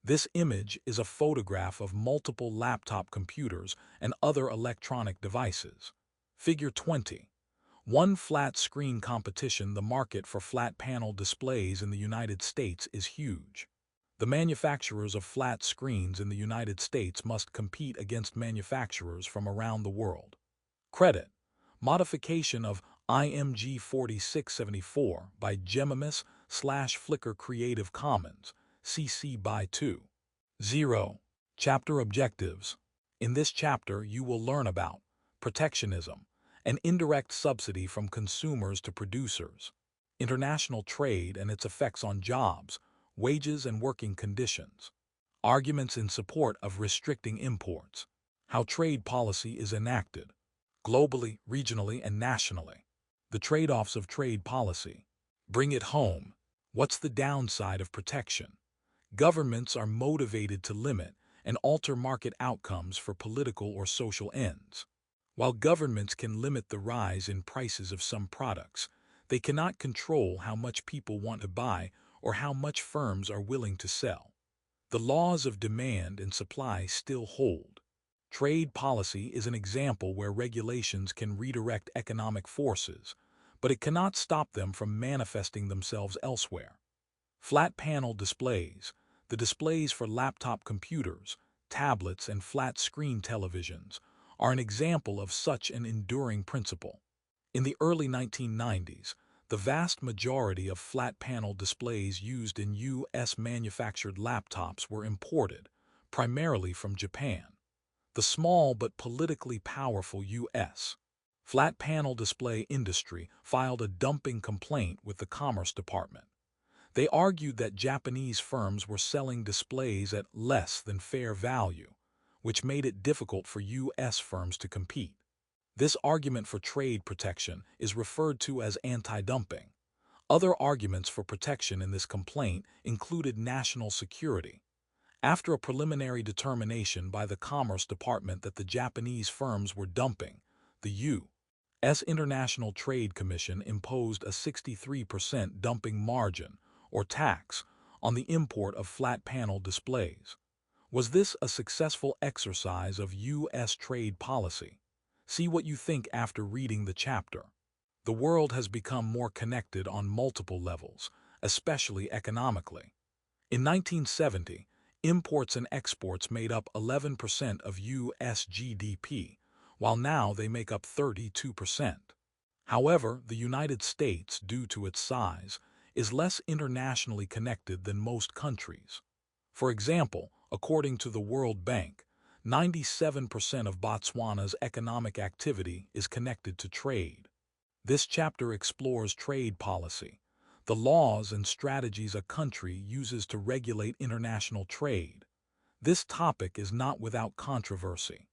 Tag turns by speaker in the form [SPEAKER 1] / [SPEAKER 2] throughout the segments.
[SPEAKER 1] This image is a photograph of multiple laptop computers and other electronic devices. Figure 20. One flat screen competition. The market for flat panel displays in the United States is huge. The manufacturers of flat screens in the United States must compete against manufacturers from around the world. Credit: modification of IMG 4674 by Gemimus/Flickr Creative Commons, CC by 2. 0. Chapter Objectives. In this chapter, you will learn about protectionism, an indirect subsidy from consumers to producers, international trade and its effects on jobs, wages and working conditions, arguments in support of restricting imports, how trade policy is enacted, globally, regionally, and nationally, the trade-offs of trade policy, bring it home, what's the downside of protection. Governments are motivated to limit and alter market outcomes for political or social ends. While governments can limit the rise in prices of some products, they cannot control how much people want to buy or how much firms are willing to sell. The laws of demand and supply still hold. Trade policy is an example where regulations can redirect economic forces, but it cannot stop them from manifesting themselves elsewhere. Flat panel displays, the displays for laptop computers, tablets, and flat-screen televisions, are an example of such an enduring principle. In the early 1990s, the vast majority of flat panel displays used in U.S.-manufactured laptops were imported, primarily from Japan. The small but politically powerful U.S. flat panel display industry filed a dumping complaint with the Commerce Department. They argued that Japanese firms were selling displays at less than fair value, which made it difficult for U.S. firms to compete. This argument for trade protection is referred to as anti-dumping. Other arguments for protection in this complaint included national security. After a preliminary determination by the Commerce Department that the Japanese firms were dumping, the U.S. International Trade Commission imposed a 63% dumping margin, or tax, on the import of flat panel displays. Was this a successful exercise of U.S. trade policy? See what you think after reading the chapter. The world has become more connected on multiple levels, especially economically. In 1970, imports and exports made up 11% of U.S. GDP, while now they make up 32%. However, the United States, due to its size, is less internationally connected than most countries. For example, according to the World Bank, 97% of Botswana's economic activity is connected to trade. This chapter explores trade policy, the laws and strategies a country uses to regulate international trade. This topic is not without controversy.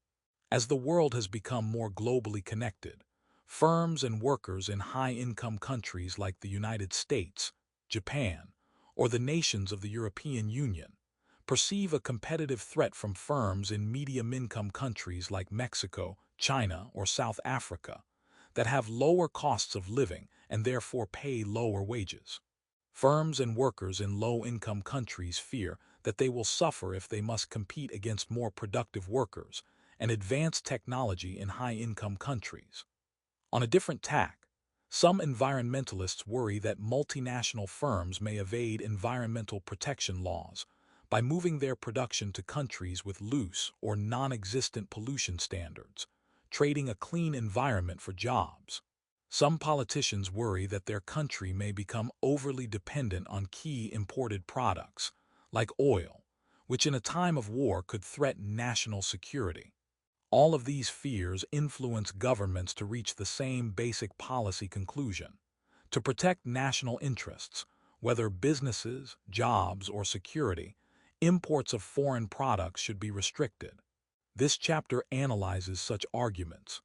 [SPEAKER 1] As the world has become more globally connected, firms and workers in high-income countries like the United States, Japan, or the nations of the European Union perceive a competitive threat from firms in medium-income countries like Mexico, China, or South Africa that have lower costs of living and therefore pay lower wages. Firms and workers in low-income countries fear that they will suffer if they must compete against more productive workers and advanced technology in high-income countries. On a different tack, some environmentalists worry that multinational firms may evade environmental protection laws by moving their production to countries with loose or non-existent pollution standards, trading a clean environment for jobs. Some politicians worry that their country may become overly dependent on key imported products, like oil, which in a time of war could threaten national security. All of these fears influence governments to reach the same basic policy conclusion: to protect national interests, whether businesses, jobs, or security, imports of foreign products should be restricted. This chapter analyzes such arguments.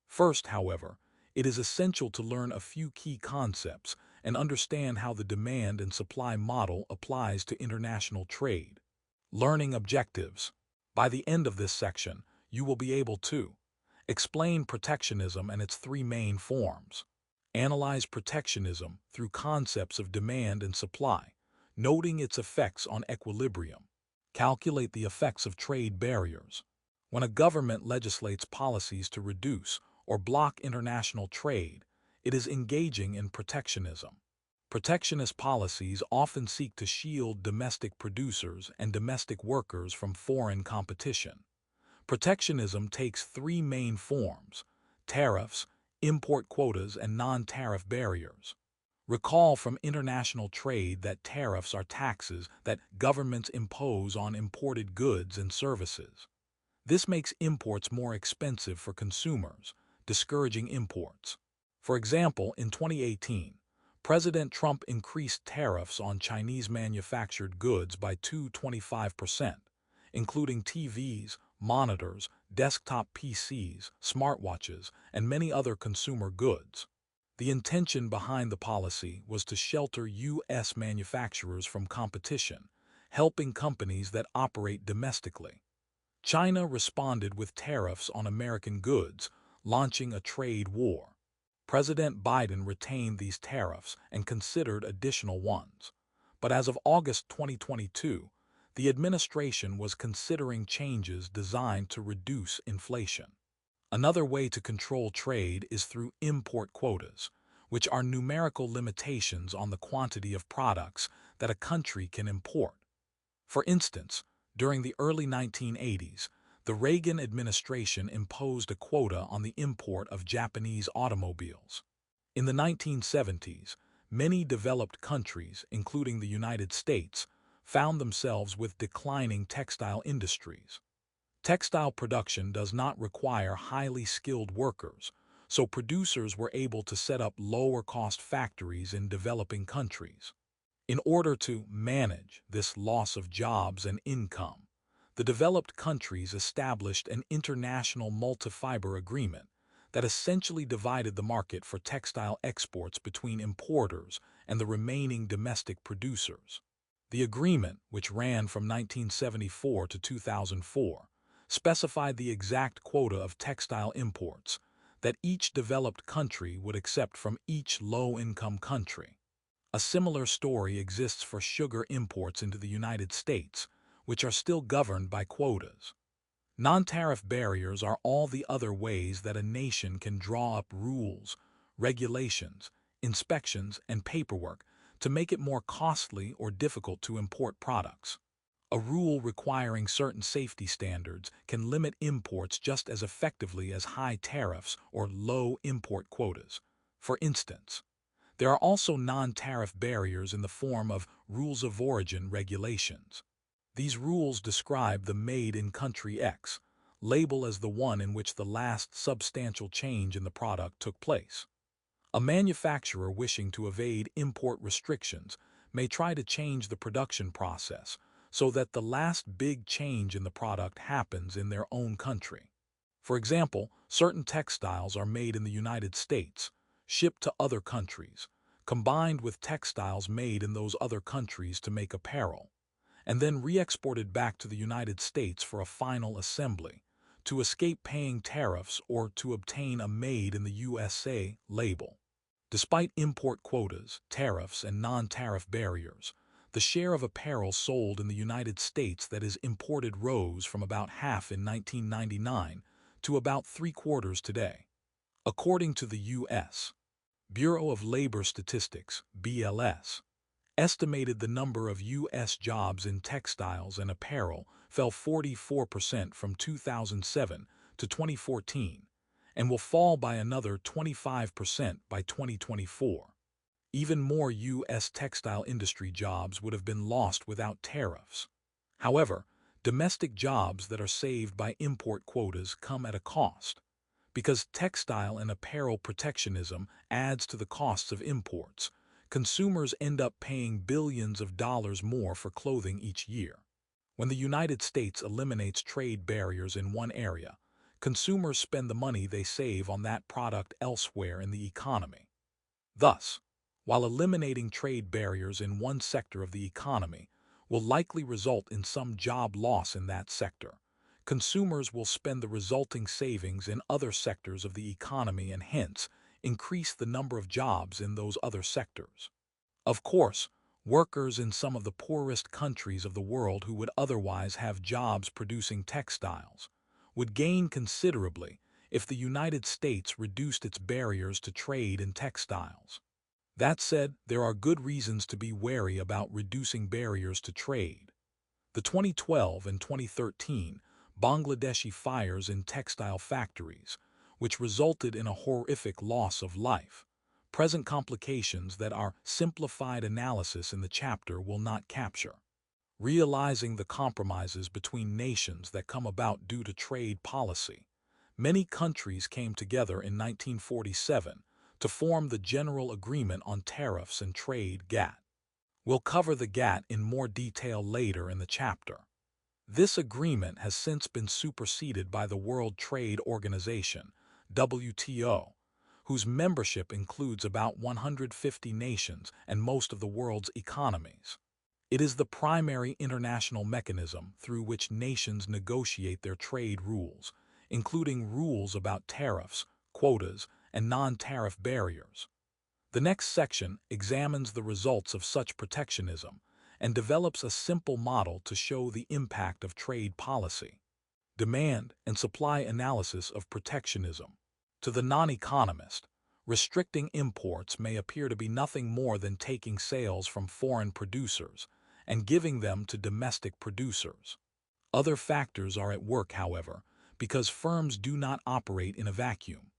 [SPEAKER 1] First, however, it is essential to learn a few key concepts and understand how the demand and supply model applies to international trade. Learning objectives. By the end of this section, you will be able to explain protectionism and its three main forms, analyze protectionism through concepts of demand and supply, noting its effects on equilibrium, Calculate the effects of trade barriers. When a government legislates policies to reduce or block international trade, it is engaging in protectionism. Protectionist policies often seek to shield domestic producers and domestic workers from foreign competition. Protectionism takes three main forms: tariffs, import quotas, and non-tariff barriers. Recall from international trade that tariffs are taxes that governments impose on imported goods and services. This makes imports more expensive for consumers, discouraging imports. For example, in 2018, President Trump increased tariffs on Chinese manufactured goods by 225%, including TVs, monitors, desktop PCs, smartwatches, and many other consumer goods. The intention behind the policy was to shelter U.S. manufacturers from competition, helping companies that operate domestically. China responded with tariffs on American goods, launching a trade war. President Biden retained these tariffs and considered additional ones. But as of August 2022, the administration was considering changes designed to reduce inflation. Another way to control trade is through import quotas, which are numerical limitations on the quantity of products that a country can import. For instance, during the early 1980s, the Reagan administration imposed a quota on the import of Japanese automobiles. In the 1970s, many developed countries, including the United States, found themselves with declining textile industries. Textile production does not require highly skilled workers, so producers were able to set up lower-cost factories in developing countries. In order to manage this loss of jobs and income, the developed countries established an international multi-fiber agreement that essentially divided the market for textile exports between importers and the remaining domestic producers. The agreement, which ran from 1974 to 2004, specified the exact quota of textile imports that each developed country would accept from each low-income country. A similar story exists for sugar imports into the United States, which are still governed by quotas. Non-tariff barriers are all the other ways that a nation can draw up rules, regulations, inspections, and paperwork to make it more costly or difficult to import products. A rule requiring certain safety standards can limit imports just as effectively as high tariffs or low import quotas. For instance, there are also non-tariff barriers in the form of rules of origin regulations. These rules describe the made in country X label as the one in which the last substantial change in the product took place. A manufacturer wishing to evade import restrictions may try to change the production process so that the last big change in the product happens in their own country. For example, certain textiles are made in the United States, shipped to other countries, combined with textiles made in those other countries to make apparel, and then re-exported back to the United States for a final assembly, to escape paying tariffs or to obtain a Made in the USA label. Despite import quotas, tariffs, and non-tariff barriers, the share of apparel sold in the United States that is imported rose from about half in 1999 to about three-quarters today. According to the U.S. Bureau of Labor Statistics, BLS, estimated the number of U.S. jobs in textiles and apparel fell 44% from 2007 to 2014 and will fall by another 25% by 2024. Even more U.S. textile industry jobs would have been lost without tariffs. However, domestic jobs that are saved by import quotas come at a cost. Because textile and apparel protectionism adds to the costs of imports, consumers end up paying billions of dollars more for clothing each year. When the United States eliminates trade barriers in one area, consumers spend the money they save on that product elsewhere in the economy. Thus, while eliminating trade barriers in one sector of the economy will likely result in some job loss in that sector, consumers will spend the resulting savings in other sectors of the economy and hence increase the number of jobs in those other sectors. Of course, Workers in some of the poorest countries of the world who would otherwise have jobs producing textiles would gain considerably if the United States reduced its barriers to trade in textiles. That said, there are good reasons to be wary about reducing barriers to trade. The 2012 and 2013 Bangladeshi fires in textile factories, which resulted in a horrific loss of life, present complications that our simplified analysis in the chapter will not capture. Realizing the compromises between nations that come about due to trade policy, many countries came together in 1947 to form the General Agreement on Tariffs and Trade (GATT). We'll cover the GATT in more detail later in the chapter. This agreement has since been superseded by the World Trade Organization, WTO, whose membership includes about 150 nations and most of the world's economies. It is the primary international mechanism through which nations negotiate their trade rules, including rules about tariffs, quotas, and non-tariff barriers. The next section examines the results of such protectionism and develops a simple model to show the impact of trade policy. Demand and supply analysis of protectionism. To the non-economist, restricting imports may appear to be nothing more than taking sales from foreign producers and giving them to domestic producers. Other factors are at work, however, because firms do not operate in a vacuum.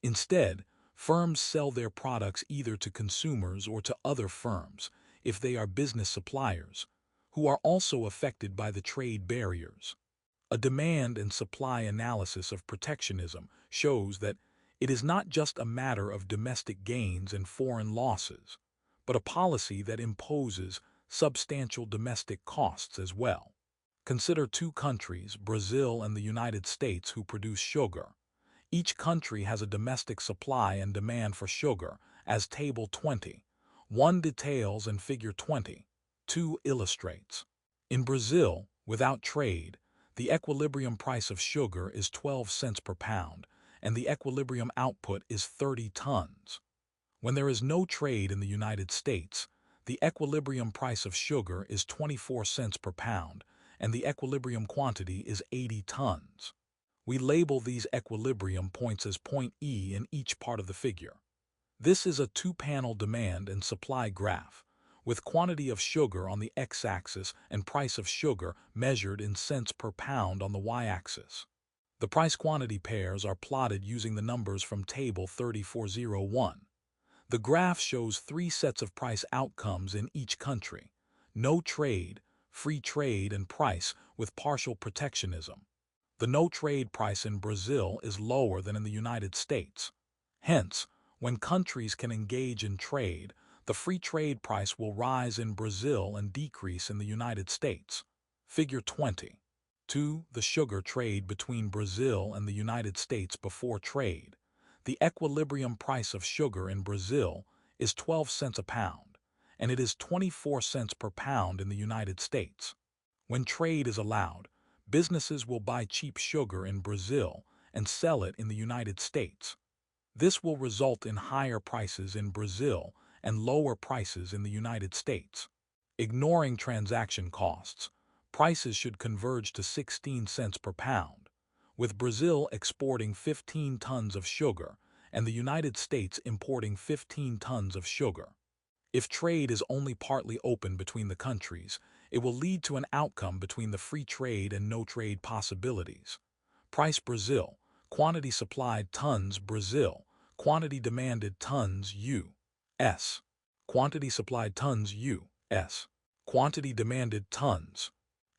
[SPEAKER 1] Instead, firms sell their products either to consumers or to other firms, if they are business suppliers, who are also affected by the trade barriers. A demand and supply analysis of protectionism shows that it is not just a matter of domestic gains and foreign losses, but a policy that imposes substantial domestic costs as well. Consider two countries, Brazil and the United States, who produce sugar. Each country has a domestic supply and demand for sugar, as Table 20(1) details and Figure 20(2) illustrates. In Brazil, without trade, the equilibrium price of sugar is 12 cents per pound, and the equilibrium output is 30 tons. When there is no trade in the United States, the equilibrium price of sugar is 24 cents per pound, and the equilibrium quantity is 80 tons. We label these equilibrium points as point E in each part of the figure. This is a two-panel demand and supply graph, with quantity of sugar on the x-axis and price of sugar measured in cents per pound on the y-axis. The price-quantity pairs are plotted using the numbers from Table 3401. The graph shows three sets of price outcomes in each country: no trade, free trade, and price with partial protectionism. The no-trade price in Brazil is lower than in the United States. Hence, when countries can engage in trade, the free trade price will rise in Brazil and decrease in the United States. Figure 20. 2. The sugar trade between Brazil and the United States before trade. The equilibrium price of sugar in Brazil is 12 cents a pound, and it is 24 cents per pound in the United States. When trade is allowed, businesses will buy cheap sugar in Brazil and sell it in the United States. This will result in higher prices in Brazil and lower prices in the United States. Ignoring transaction costs, prices should converge to 16 cents per pound, with Brazil exporting 15 tons of sugar and the United States importing 15 tons of sugar. If trade is only partly open between the countries, it will lead to an outcome between the free trade and no trade possibilities. Price Brazil, quantity supplied tons Brazil, quantity demanded tons U.S. Quantity supplied tons U.S. Quantity demanded tons.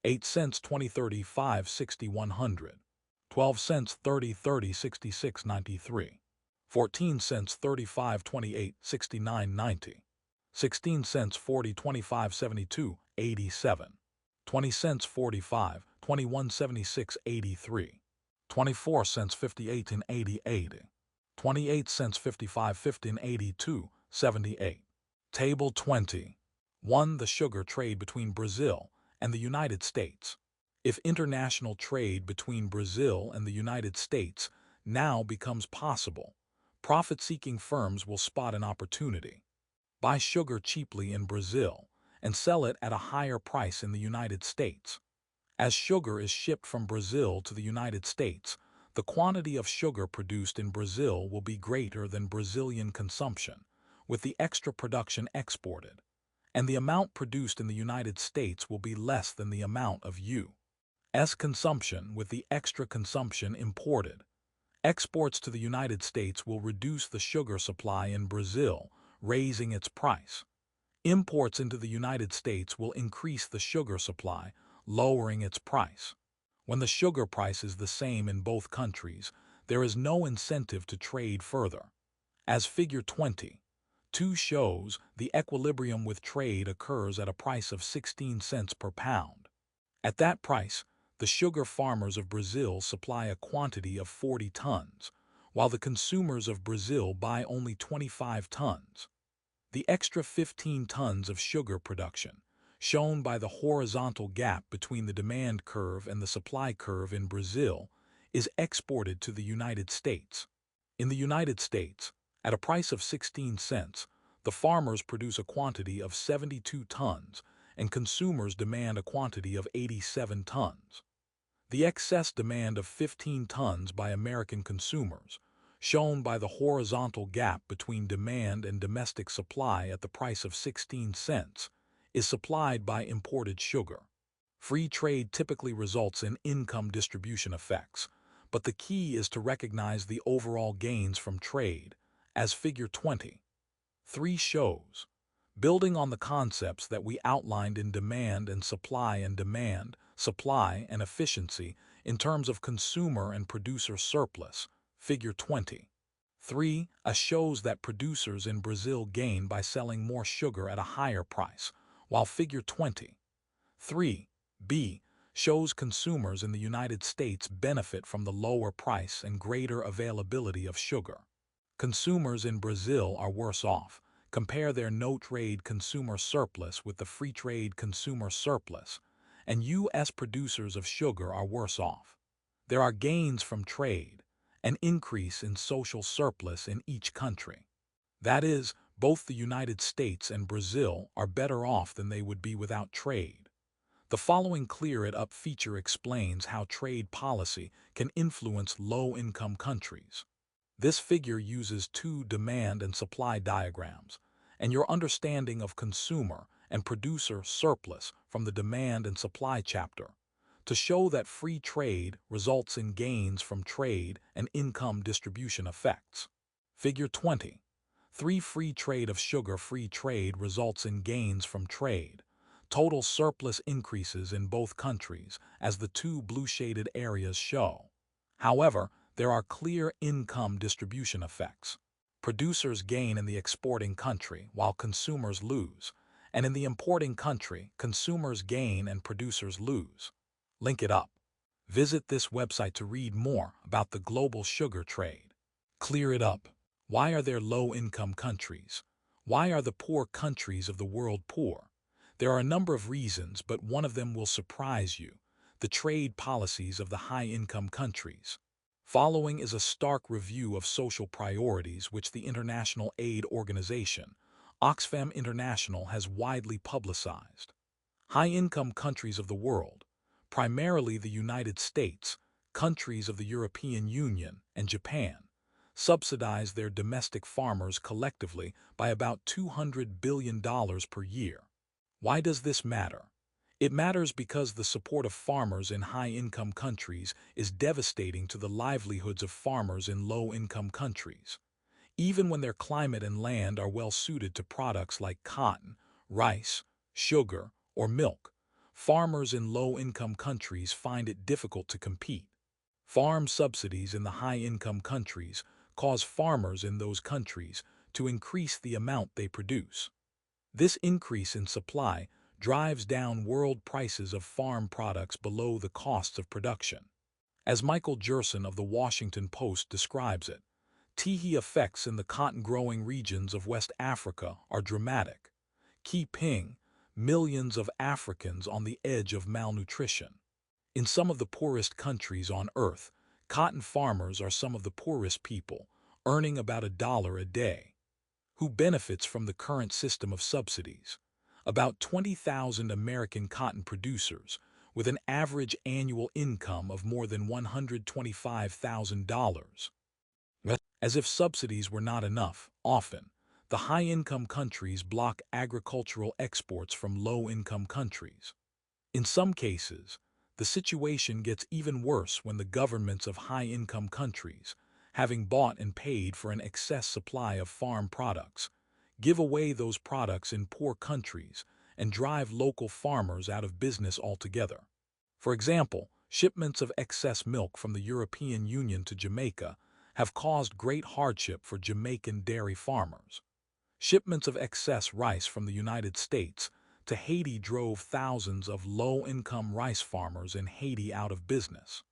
[SPEAKER 1] 8 cents 2035 6100. 12 cents 30 66 93. 14 cents 35 28 69 90. 16 cents 40 25 72 87. 20 cents 45 21 76 83. 24 cents 58 and 80 80. 28 cents 55 15 82 78. Table 20. 1. The sugar trade between Brazil and the United States. If international trade between Brazil and the United States now becomes possible, profit-seeking firms will spot an opportunity. Buy sugar cheaply in Brazil and sell it at a higher price in the United States. As sugar is shipped from Brazil to the United States, the quantity of sugar produced in Brazil will be greater than Brazilian consumption, with the extra production exported, and the amount produced in the United States will be less than the amount of U.S. consumption with the extra consumption imported. Exports to the United States will reduce the sugar supply in Brazil, raising its price. Imports into the United States will increase the sugar supply, lowering its price. When the sugar price is the same in both countries, there is no incentive to trade further. As Figure 20.2 shows, the equilibrium with trade occurs at a price of 16 cents per pound. At that price, the sugar farmers of Brazil supply a quantity of 40 tons, while the consumers of Brazil buy only 25 tons. The extra 15 tons of sugar production, shown by the horizontal gap between the demand curve and the supply curve in Brazil, is exported to the United States. In the United States, at a price of 16 cents, the farmers produce a quantity of 72 tons and consumers demand a quantity of 87 tons. The excess demand of 15 tons by American consumers, shown by the horizontal gap between demand and domestic supply at the price of 16 cents, is supplied by imported sugar. Free trade typically results in income distribution effects, but the key is to recognize the overall gains from trade, as Figure 20.3 shows. Building on the concepts that we outlined in demand and demand, supply and efficiency in terms of consumer and producer surplus, Figure 20.3 shows that producers in Brazil gain by selling more sugar at a higher price, while Figure 20.3b shows consumers in the United States benefit from the lower price and greater availability of sugar. Consumers in Brazil are worse off. Compare their no-trade consumer surplus with the free trade consumer surplus, and U.S. producers of sugar are worse off. There are gains from trade, an increase in social surplus in each country. That is, both the United States and Brazil are better off than they would be without trade. The following Clear It Up feature explains how trade policy can influence low-income countries. This figure uses two demand and supply diagrams, and your understanding of consumer and producer surplus from the demand and supply chapter to show that free trade results in gains from trade and income distribution effects. Figure 20.3 Free trade of sugar. Free trade results in gains from trade. Total surplus increases in both countries, as the two blue-shaded areas show. However, there are clear income distribution effects. Producers gain in the exporting country while consumers lose, and in the importing country, consumers gain and producers lose. Link it up. Visit this website to read more about the global sugar trade. Clear it up. Why are there low-income countries? Why are the poor countries of the world poor? There are a number of reasons, but one of them will surprise you: the trade policies of the high-income countries. Following is a stark review of social priorities which the international aid organization, Oxfam International, has widely publicized. High-income countries of the world, primarily the United States, countries of the European Union, and Japan, subsidize their domestic farmers collectively by about $200 billion per year. Why does this matter? It matters because the support of farmers in high-income countries is devastating to the livelihoods of farmers in low-income countries. Even when their climate and land are well suited to products like cotton, rice, sugar, or milk, farmers in low-income countries find it difficult to compete. Farm subsidies in the high-income countries cause farmers in those countries to increase the amount they produce. This increase in supply drives down world prices of farm products below the costs of production. As Michael Gerson of the Washington Post describes it, Tihi effects in the cotton-growing regions of West Africa are dramatic, keeping millions of Africans on the edge of malnutrition. In some of the poorest countries on earth, cotton farmers are some of the poorest people, earning about $1 a day. Who benefits from the current system of subsidies? about 20,000 American cotton producers, with an average annual income of more than $125,000. As if subsidies were not enough, often, the high-income countries block agricultural exports from low-income countries. In some cases, the situation gets even worse when the governments of high-income countries, having bought and paid for an excess supply of farm products, give away those products in poor countries and drive local farmers out of business altogether. For example, shipments of excess milk from the European Union to Jamaica have caused great hardship for Jamaican dairy farmers. Shipments of excess rice from the United States to Haiti drove thousands of low-income rice farmers in Haiti out of business.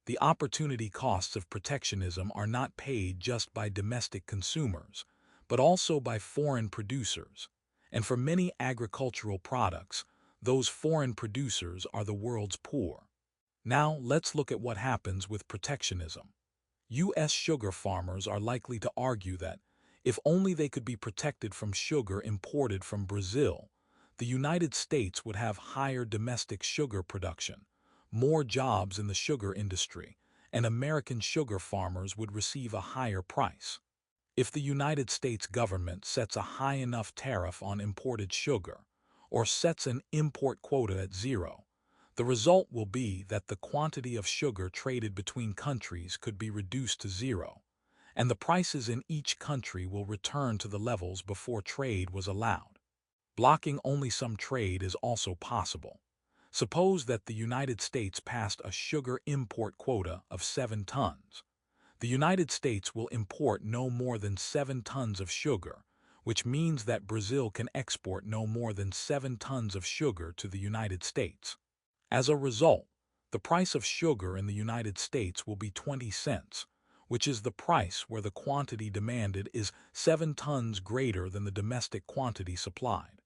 [SPEAKER 1] The opportunity costs of protectionism are not paid just by domestic consumers, but also by foreign producers. And for many agricultural products, those foreign producers are the world's poor. Now let's look at what happens with protectionism. U.S. sugar farmers are likely to argue that, if only they could be protected from sugar imported from Brazil, the United States would have higher domestic sugar production, more jobs in the sugar industry, and American sugar farmers would receive a higher price. If the United States government sets a high enough tariff on imported sugar, or sets an import quota at zero, the result will be that the quantity of sugar traded between countries could be reduced to zero, and the prices in each country will return to the levels before trade was allowed. Blocking only some trade is also possible. Suppose that the United States passed a sugar import quota of 7 tons. The United States will import no more than 7 tons of sugar, which means that Brazil can export no more than 7 tons of sugar to the United States. As a result, the price of sugar in the United States will be 20 cents, which is the price where the quantity demanded is 7 tons greater than the domestic quantity supplied.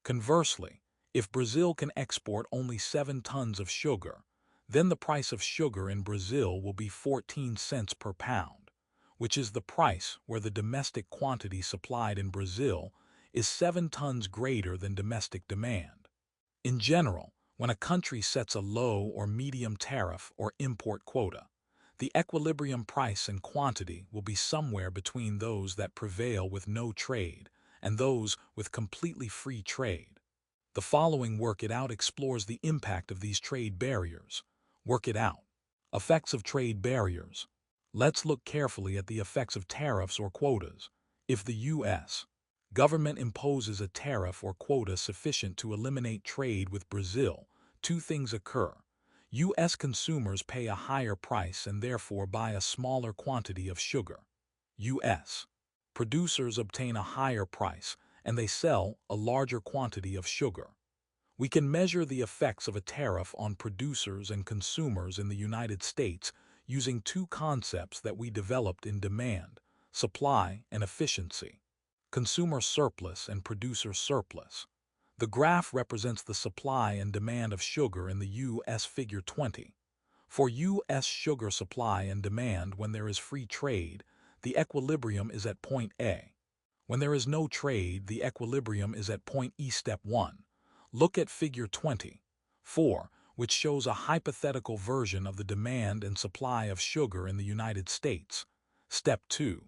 [SPEAKER 1] Conversely, if Brazil can export only 7 tons of sugar, then the price of sugar in Brazil will be 14 cents per pound, which is the price where the domestic quantity supplied in Brazil is 7 tons greater than domestic demand. In general, when a country sets a low or medium tariff or import quota, the equilibrium price and quantity will be somewhere between those that prevail with no trade and those with completely free trade. The following Work It Out explores the impact of these trade barriers. Work it out. Effects of trade barriers. Let's look carefully at the effects of tariffs or quotas. If the U.S. government imposes a tariff or quota sufficient to eliminate trade with Brazil, two things occur. U.S. consumers pay a higher price and therefore buy a smaller quantity of sugar. U.S. producers obtain a higher price and they sell a larger quantity of sugar. We can measure the effects of a tariff on producers and consumers in the United States using two concepts that we developed in demand, supply, and efficiency. Consumer surplus and producer surplus. The graph represents the supply and demand of sugar in the U.S. Figure 20. For U.S. sugar supply and demand when there is free trade, the equilibrium is at point A. When there is no trade, the equilibrium is at point E. Step 1. Look at Figure 20.4, which shows a hypothetical version of the demand and supply of sugar in the United States. Step 2.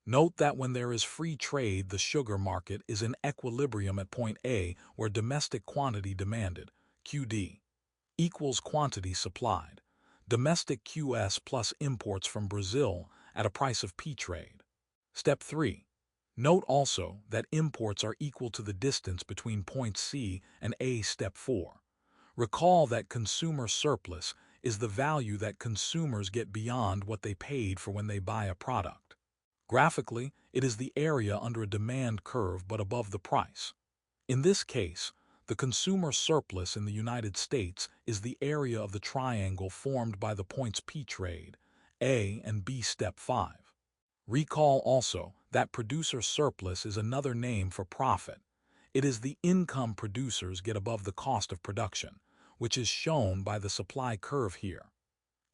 [SPEAKER 1] Note that when there is free trade, the sugar market is in equilibrium at point A, where domestic quantity demanded, QD, equals quantity supplied, domestic QS plus imports from Brazil at a price of P trade. Step 3. Note also that imports are equal to the distance between points C and A. Step 4. Recall that consumer surplus is the value that consumers get beyond what they paid for when they buy a product. Graphically, it is the area under a demand curve but above the price. In this case, the consumer surplus in the United States is the area of the triangle formed by the points P trade, A and B. Step 5. Recall also that producer surplus is another name for profit. It is the income producers get above the cost of production, which is shown by the supply curve here.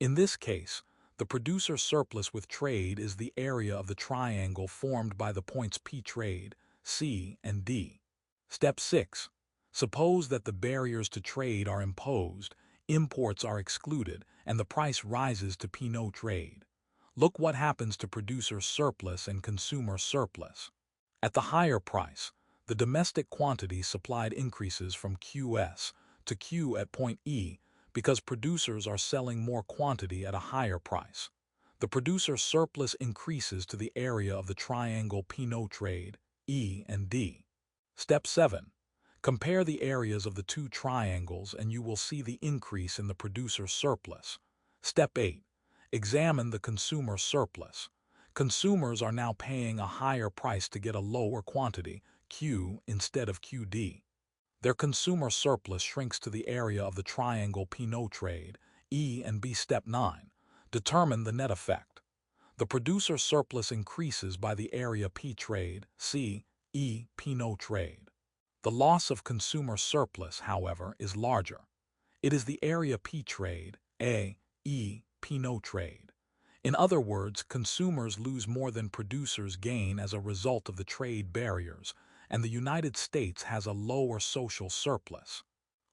[SPEAKER 1] In this case, the producer surplus with trade is the area of the triangle formed by the points P trade, C, and D. Step 6. Suppose that the barriers to trade are imposed, imports are excluded, and the price rises to no trade. Look what happens to producer surplus and consumer surplus. At the higher price, the domestic quantity supplied increases from QS to Q at point E because producers are selling more quantity at a higher price. The producer surplus increases to the area of the triangle Pinot trade, E and D. Step 7. Compare the areas of the two triangles and you will see the increase in the producer surplus. Step 8. Examine the consumer surplus. Consumers are now paying a higher price to get a lower quantity, Q, instead of QD. Their consumer surplus shrinks to the area of the triangle Pinot trade, E and B. Step 9. Determine the net effect. The producer surplus increases by the area P trade, C, E, Pinot trade. The loss of consumer surplus, however, is larger. It is the area P trade, A, E, Pinot trade. In other words, consumers lose more than producers gain as a result of the trade barriers, and the United States has a lower social surplus.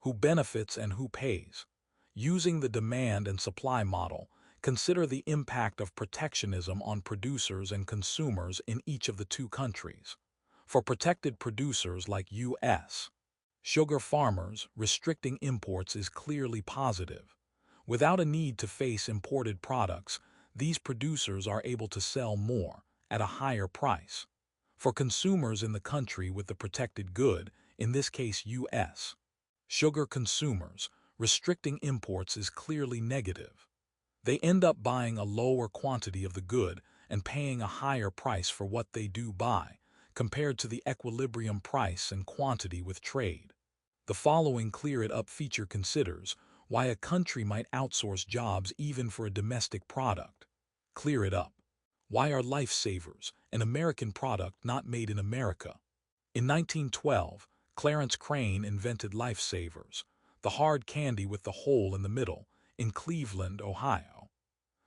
[SPEAKER 1] Who benefits and who pays? Using the demand and supply model, consider the impact of protectionism on producers and consumers in each of the two countries. For protected producers like U.S. sugar farmers, restricting imports is clearly positive. Without a need to face imported products, these producers are able to sell more at a higher price. For consumers in the country with the protected good, in this case U.S. sugar consumers, restricting imports is clearly negative. They end up buying a lower quantity of the good and paying a higher price for what they do buy, compared to the equilibrium price and quantity with trade. The following Clear It Up feature considers why a country might outsource jobs even for a domestic product. Clear it up. Why are lifesavers an American product not made in America? In 1912, Clarence Crane invented lifesavers, the hard candy with the hole in the middle, in Cleveland, Ohio.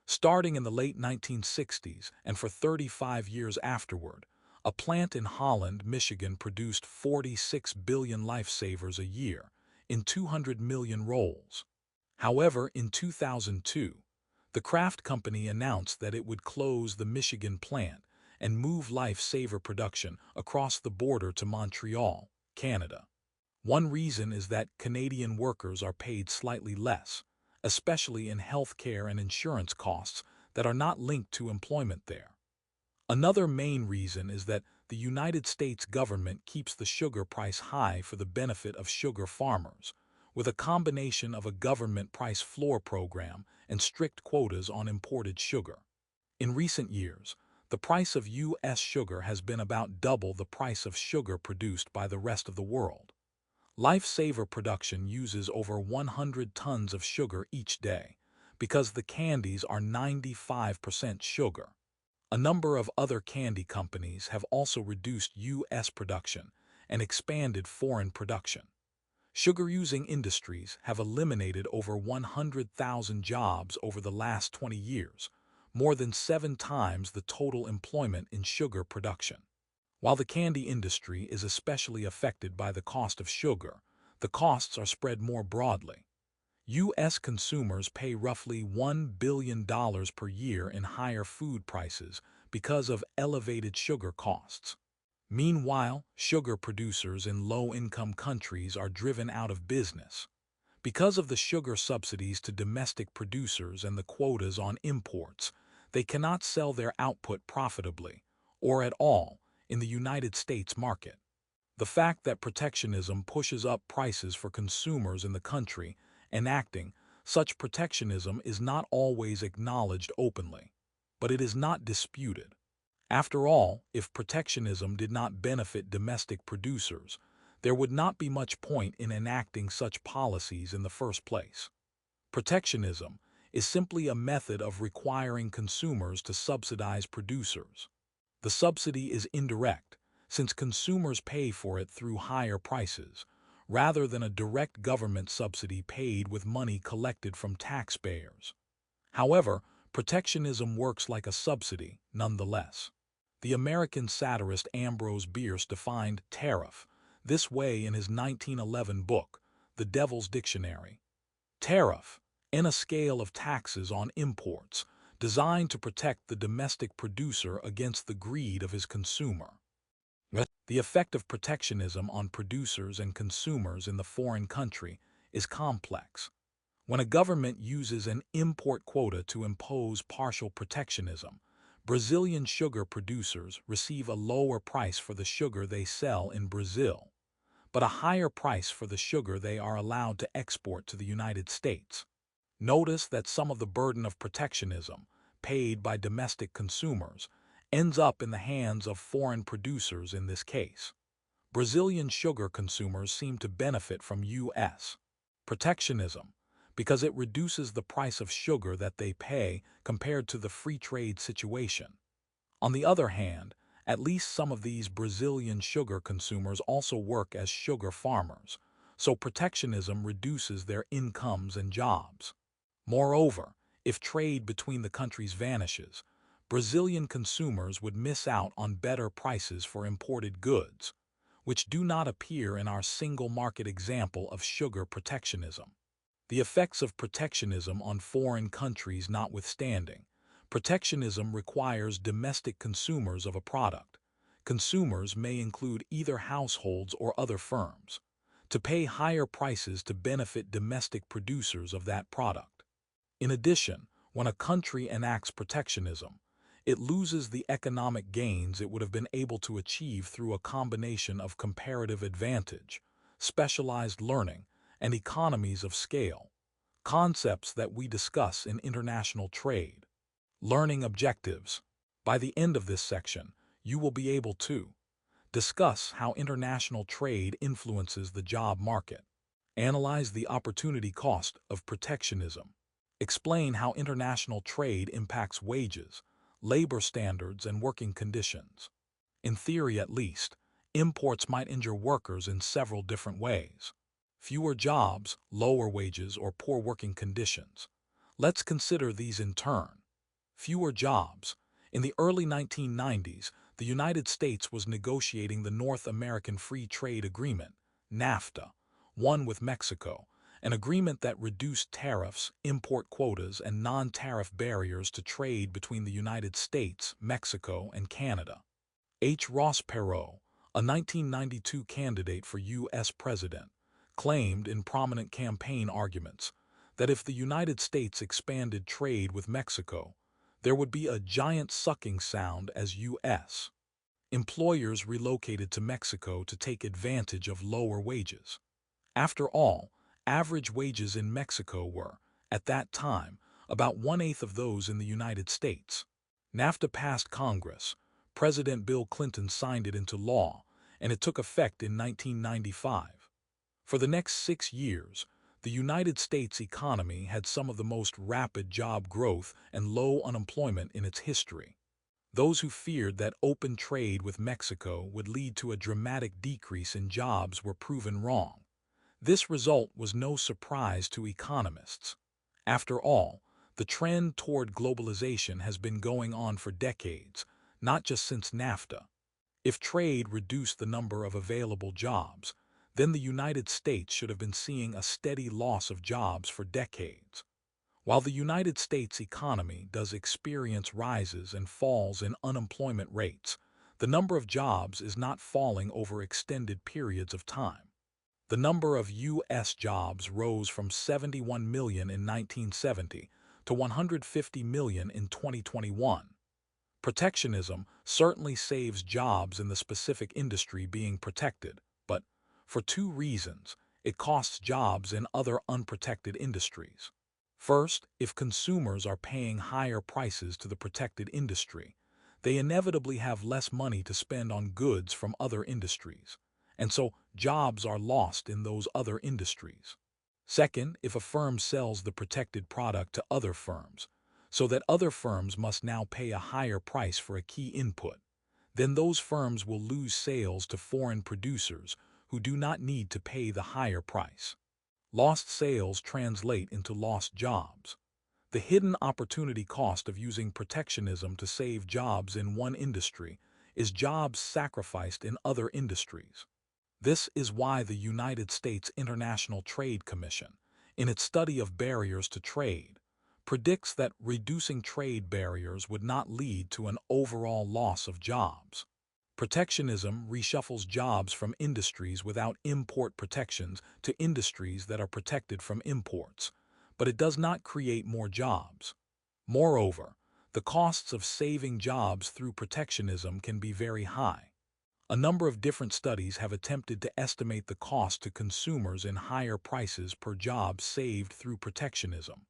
[SPEAKER 1] Starting in the late 1960s and for 35 years afterward, a plant in Holland, Michigan produced 46 billion lifesavers a year in 200 million rolls. However, in 2002, the Kraft Company announced that it would close the Michigan plant and move lifesaver production across the border to Montreal, Canada. One reason is that Canadian workers are paid slightly less, especially in health care and insurance costs that are not linked to employment there. Another main reason is that the United States government keeps the sugar price high for the benefit of sugar farmers, with a combination of a government price floor program and strict quotas on imported sugar. In recent years, the price of U.S. sugar has been about double the price of sugar produced by the rest of the world. Lifesaver production uses over 100 tons of sugar each day, because the candies are 95% sugar. A number of other candy companies have also reduced U.S. production and expanded foreign production. Sugar-using industries have eliminated over 100,000 jobs over the last 20 years, more than 7 times the total employment in sugar production. While the candy industry is especially affected by the cost of sugar, the costs are spread more broadly. U.S. consumers pay roughly $1 billion per year in higher food prices because of elevated sugar costs. Meanwhile, sugar producers in low-income countries are driven out of business. Because of the sugar subsidies to domestic producers and the quotas on imports, they cannot sell their output profitably, or at all, in the United States market. The fact that protectionism pushes up prices for consumers in the country enacting such protectionism is not always acknowledged openly, but it is not disputed. After all, if protectionism did not benefit domestic producers, there would not be much point in enacting such policies in the first place. Protectionism is simply a method of requiring consumers to subsidize producers. The subsidy is indirect, since consumers pay for it through higher prices, rather than a direct government subsidy paid with money collected from taxpayers. However, protectionism works like a subsidy, nonetheless. The American satirist Ambrose Bierce defined tariff, this way in his 1911 book, The Devil's Dictionary. Tariff, in a scale of taxes on imports, designed to protect the domestic producer against the greed of his consumer. The effect of protectionism on producers and consumers in the foreign country is complex. When a government uses an import quota to impose partial protectionism, Brazilian sugar producers receive a lower price for the sugar they sell in Brazil, but a higher price for the sugar they are allowed to export to the United States. Notice that some of the burden of protectionism, paid by domestic consumers, ends up in the hands of foreign producers in this case. Brazilian sugar consumers seem to benefit from U.S. protectionism because it reduces the price of sugar that they pay compared to the free trade situation. On the other hand, at least some of these Brazilian sugar consumers also work as sugar farmers, so protectionism reduces their incomes and jobs. Moreover, if trade between the countries vanishes, Brazilian consumers would miss out on better prices for imported goods, which do not appear in our single market example of sugar protectionism. The effects of protectionism on foreign countries notwithstanding, protectionism requires domestic consumers of a product. Consumers may include either households or other firms, to pay higher prices to benefit domestic producers of that product. In addition, when a country enacts protectionism, it loses the economic gains it would have been able to achieve through a combination of comparative advantage, specialized learning, and economies of scale, concepts that we discuss in international trade. Learning objectives. By the end of this section, you will be able to discuss how international trade influences the job market, analyze the opportunity cost of protectionism, explain how international trade impacts wages, labor standards, and working conditions. In theory at least, imports might injure workers in several different ways. Fewer jobs, lower wages, or poor working conditions. Let's consider these in turn. Fewer jobs. In the early 1990s, the United States was negotiating the North American Free Trade Agreement, NAFTA, one with Mexico, an agreement that reduced tariffs, import quotas, and non-tariff barriers to trade between the United States, Mexico, and Canada. H. Ross Perot, a 1992 candidate for U.S. president, claimed in prominent campaign arguments that if the United States expanded trade with Mexico, there would be a giant sucking sound as U.S. employers relocated to Mexico to take advantage of lower wages. After all, average wages in Mexico were, at that time, about 1/8 of those in the United States. NAFTA passed Congress, President Bill Clinton signed it into law, and it took effect in 1995. For the next 6 years, the United States economy had some of the most rapid job growth and low unemployment in its history. Those who feared that open trade with Mexico would lead to a dramatic decrease in jobs were proven wrong. This result was no surprise to economists. After all, the trend toward globalization has been going on for decades, not just since NAFTA. If trade reduced the number of available jobs, then the United States should have been seeing a steady loss of jobs for decades. While the United States economy does experience rises and falls in unemployment rates, the number of jobs is not falling over extended periods of time. The number of U.S. jobs rose from 71 million in 1970 to 150 million in 2021. Protectionism certainly saves jobs in the specific industry being protected, but for two reasons, it costs jobs in other unprotected industries. First, if consumers are paying higher prices to the protected industry, they inevitably have less money to spend on goods from other industries, and so jobs are lost in those other industries. Second, if a firm sells the protected product to other firms, so that other firms must now pay a higher price for a key input, then those firms will lose sales to foreign producers who do not need to pay the higher price. Lost sales translate into lost jobs. The hidden opportunity cost of using protectionism to save jobs in one industry is jobs sacrificed in other industries. This is why the United States International Trade Commission, in its study of barriers to trade, predicts that reducing trade barriers would not lead to an overall loss of jobs. Protectionism reshuffles jobs from industries without import protections to industries that are protected from imports, but it does not create more jobs. Moreover, the costs of saving jobs through protectionism can be very high. A number of different studies have attempted to estimate the cost to consumers in higher prices per job saved through protectionism.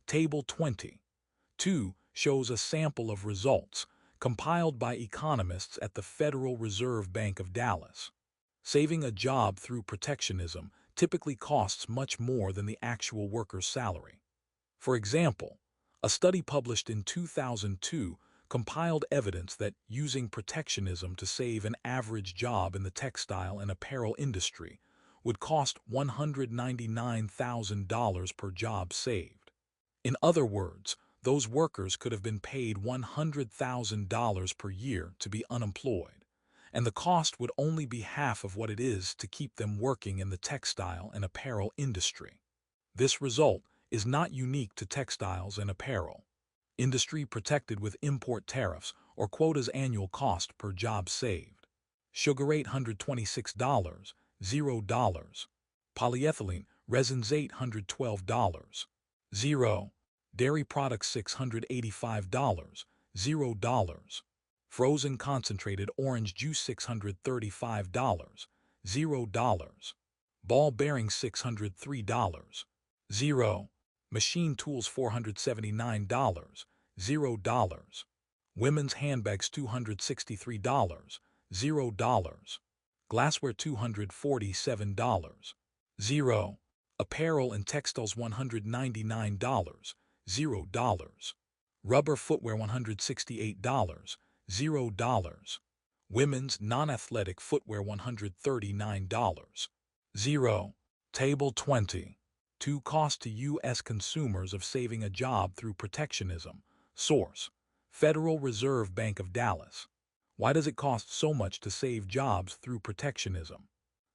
[SPEAKER 1] Table 20.2 shows a sample of results compiled by economists at the Federal Reserve Bank of Dallas. Saving a job through protectionism typically costs much more than the actual worker's salary. For example, a study published in 2002 compiled evidence that using protectionism to save an average job in the textile and apparel industry would cost $199,000 per job saved. In other words, those workers could have been paid $100,000 per year to be unemployed, and the cost would only be half of what it is to keep them working in the textile and apparel industry. This result is not unique to textiles and apparel. Industry protected with import tariffs or quotas annual cost per job saved. Sugar $826, $0. Polyethylene resins $812, $0. Dairy products $685, $0. Frozen concentrated orange juice $635, $0. Ball bearings $603, $0. Machine tools $479, $0. Women's handbags $263, $0. Glassware $247, $0. Apparel and textiles $199, $0. Rubber footwear $168, $0. Women's non-athletic footwear $139, $0. Table 20. Cost to U.S. consumers of saving a job through protectionism. Source: Federal Reserve Bank of Dallas. Why does it cost so much to save jobs through protectionism?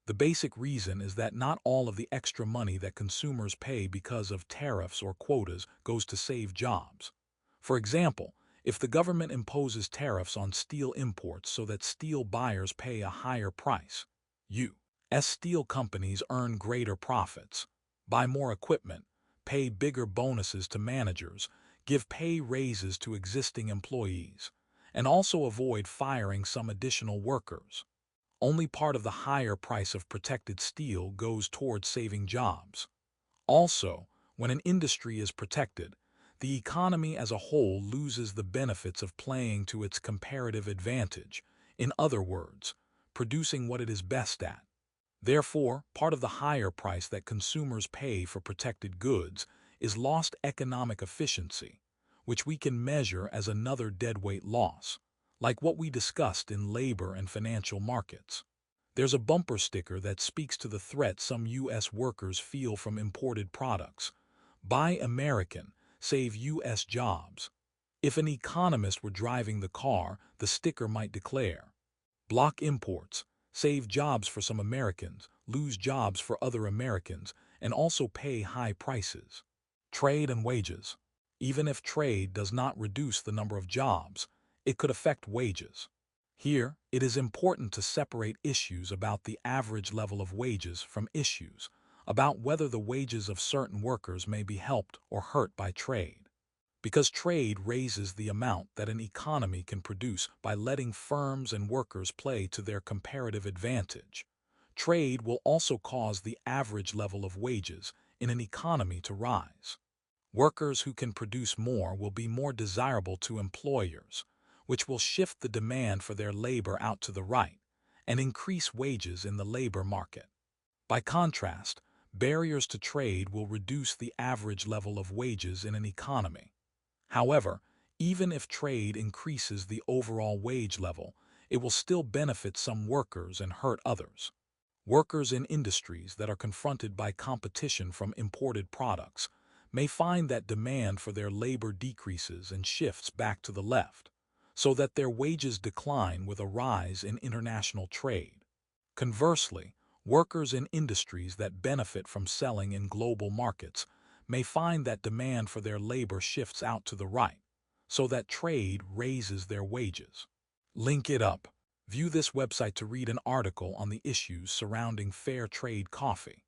[SPEAKER 1] The basic reason is that not all of the extra money that consumers pay because of tariffs or quotas goes to save jobs. For example, if the government imposes tariffs on steel imports so that steel buyers pay a higher price, U.S. steel companies earn greater profits, buy more equipment, pay bigger bonuses to managers, give pay raises to existing employees, and also avoid firing some additional workers. Only part of the higher price of protected steel goes towards saving jobs. Also, when an industry is protected, the economy as a whole loses the benefits of playing to its comparative advantage, in other words, producing what it is best at. Therefore, part of the higher price that consumers pay for protected goods is lost economic efficiency, which we can measure as another deadweight loss, like what we discussed in labor and financial markets. There's a bumper sticker that speaks to the threat some U.S. workers feel from imported products. Buy American, save U.S. jobs. If an economist were driving the car, the sticker might declare, block imports, save jobs for some Americans, lose jobs for other Americans, and also pay high prices. Trade and wages. Even if trade does not reduce the number of jobs, it could affect wages. Here, it is important to separate issues about the average level of wages from issues about whether the wages of certain workers may be helped or hurt by trade. Because trade raises the amount that an economy can produce by letting firms and workers play to their comparative advantage, trade will also cause the average level of wages in an economy to rise. Workers who can produce more will be more desirable to employers, which will shift the demand for their labor out to the right and increase wages in the labor market. By contrast, barriers to trade will reduce the average level of wages in an economy. However, even if trade increases the overall wage level, it will still benefit some workers and hurt others. Workers in industries that are confronted by competition from imported products may find that demand for their labor decreases and shifts back to the left, so that their wages decline with a rise in international trade. Conversely, Workers in industries that benefit from selling in global markets may find that demand for their labor shifts out to the right, so that trade raises their wages. Link it up. View this website to read an article on the issues surrounding fair trade coffee.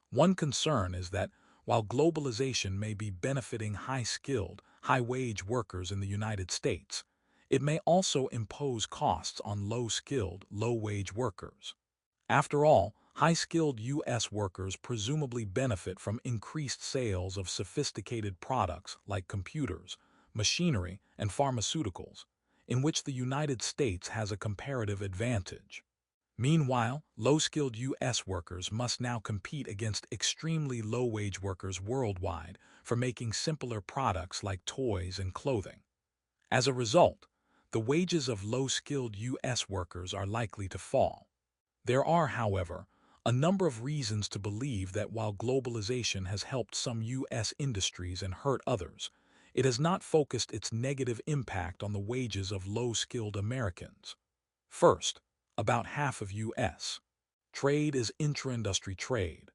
[SPEAKER 1] One concern is that while globalization may be benefiting high-skilled, high-wage workers in the United States, it may also impose costs on low-skilled, low-wage workers. After all, high-skilled U.S. workers presumably benefit from increased sales of sophisticated products like computers, machinery, and pharmaceuticals, in which the United States has a comparative advantage. Meanwhile, low-skilled U.S. workers must now compete against extremely low-wage workers worldwide for making simpler products like toys and clothing. As a result, the wages of low-skilled U.S. workers are likely to fall. There are, however, a number of reasons to believe that while globalization has helped some U.S. industries and hurt others, it has not focused its negative impact on the wages of low-skilled Americans. First, about half of U.S. trade is intra-industry trade.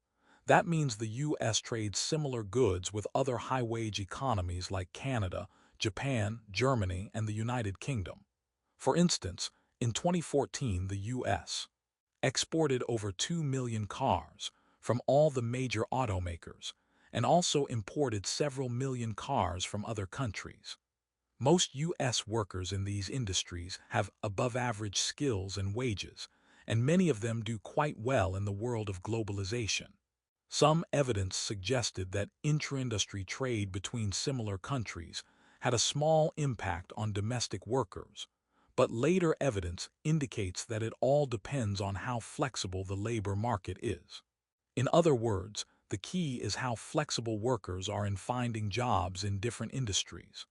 [SPEAKER 1] That means the U.S. trades similar goods with other high-wage economies like Canada, Japan, Germany, and the United Kingdom. For instance, in 2014, the U.S. exported over 2 million cars from all the major automakers and also imported several million cars from other countries. Most U.S. workers in these industries have above-average skills and wages, and many of them do quite well in the world of globalization. Some evidence suggested that intra-industry trade between similar countries had a small impact on domestic workers, but later evidence indicates that it all depends on how flexible the labor market is. In other words, the key is how flexible workers are in finding jobs in different industries.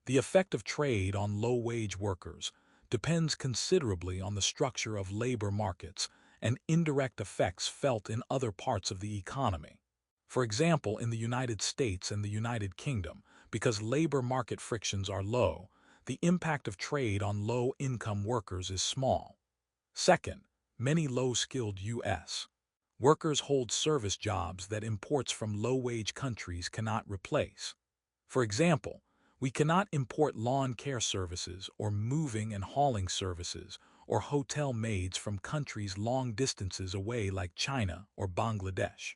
[SPEAKER 1] The effect of trade on low-wage workers depends considerably on the structure of labor markets and indirect effects felt in other parts of the economy. For example, in the United States and the United Kingdom, because labor market frictions are low, the impact of trade on low-income workers is small. Second, many low-skilled U.S. workers hold service jobs that imports from low-wage countries cannot replace. For example, we cannot import lawn care services or moving and hauling services or hotel maids from countries long distances away like China or Bangladesh.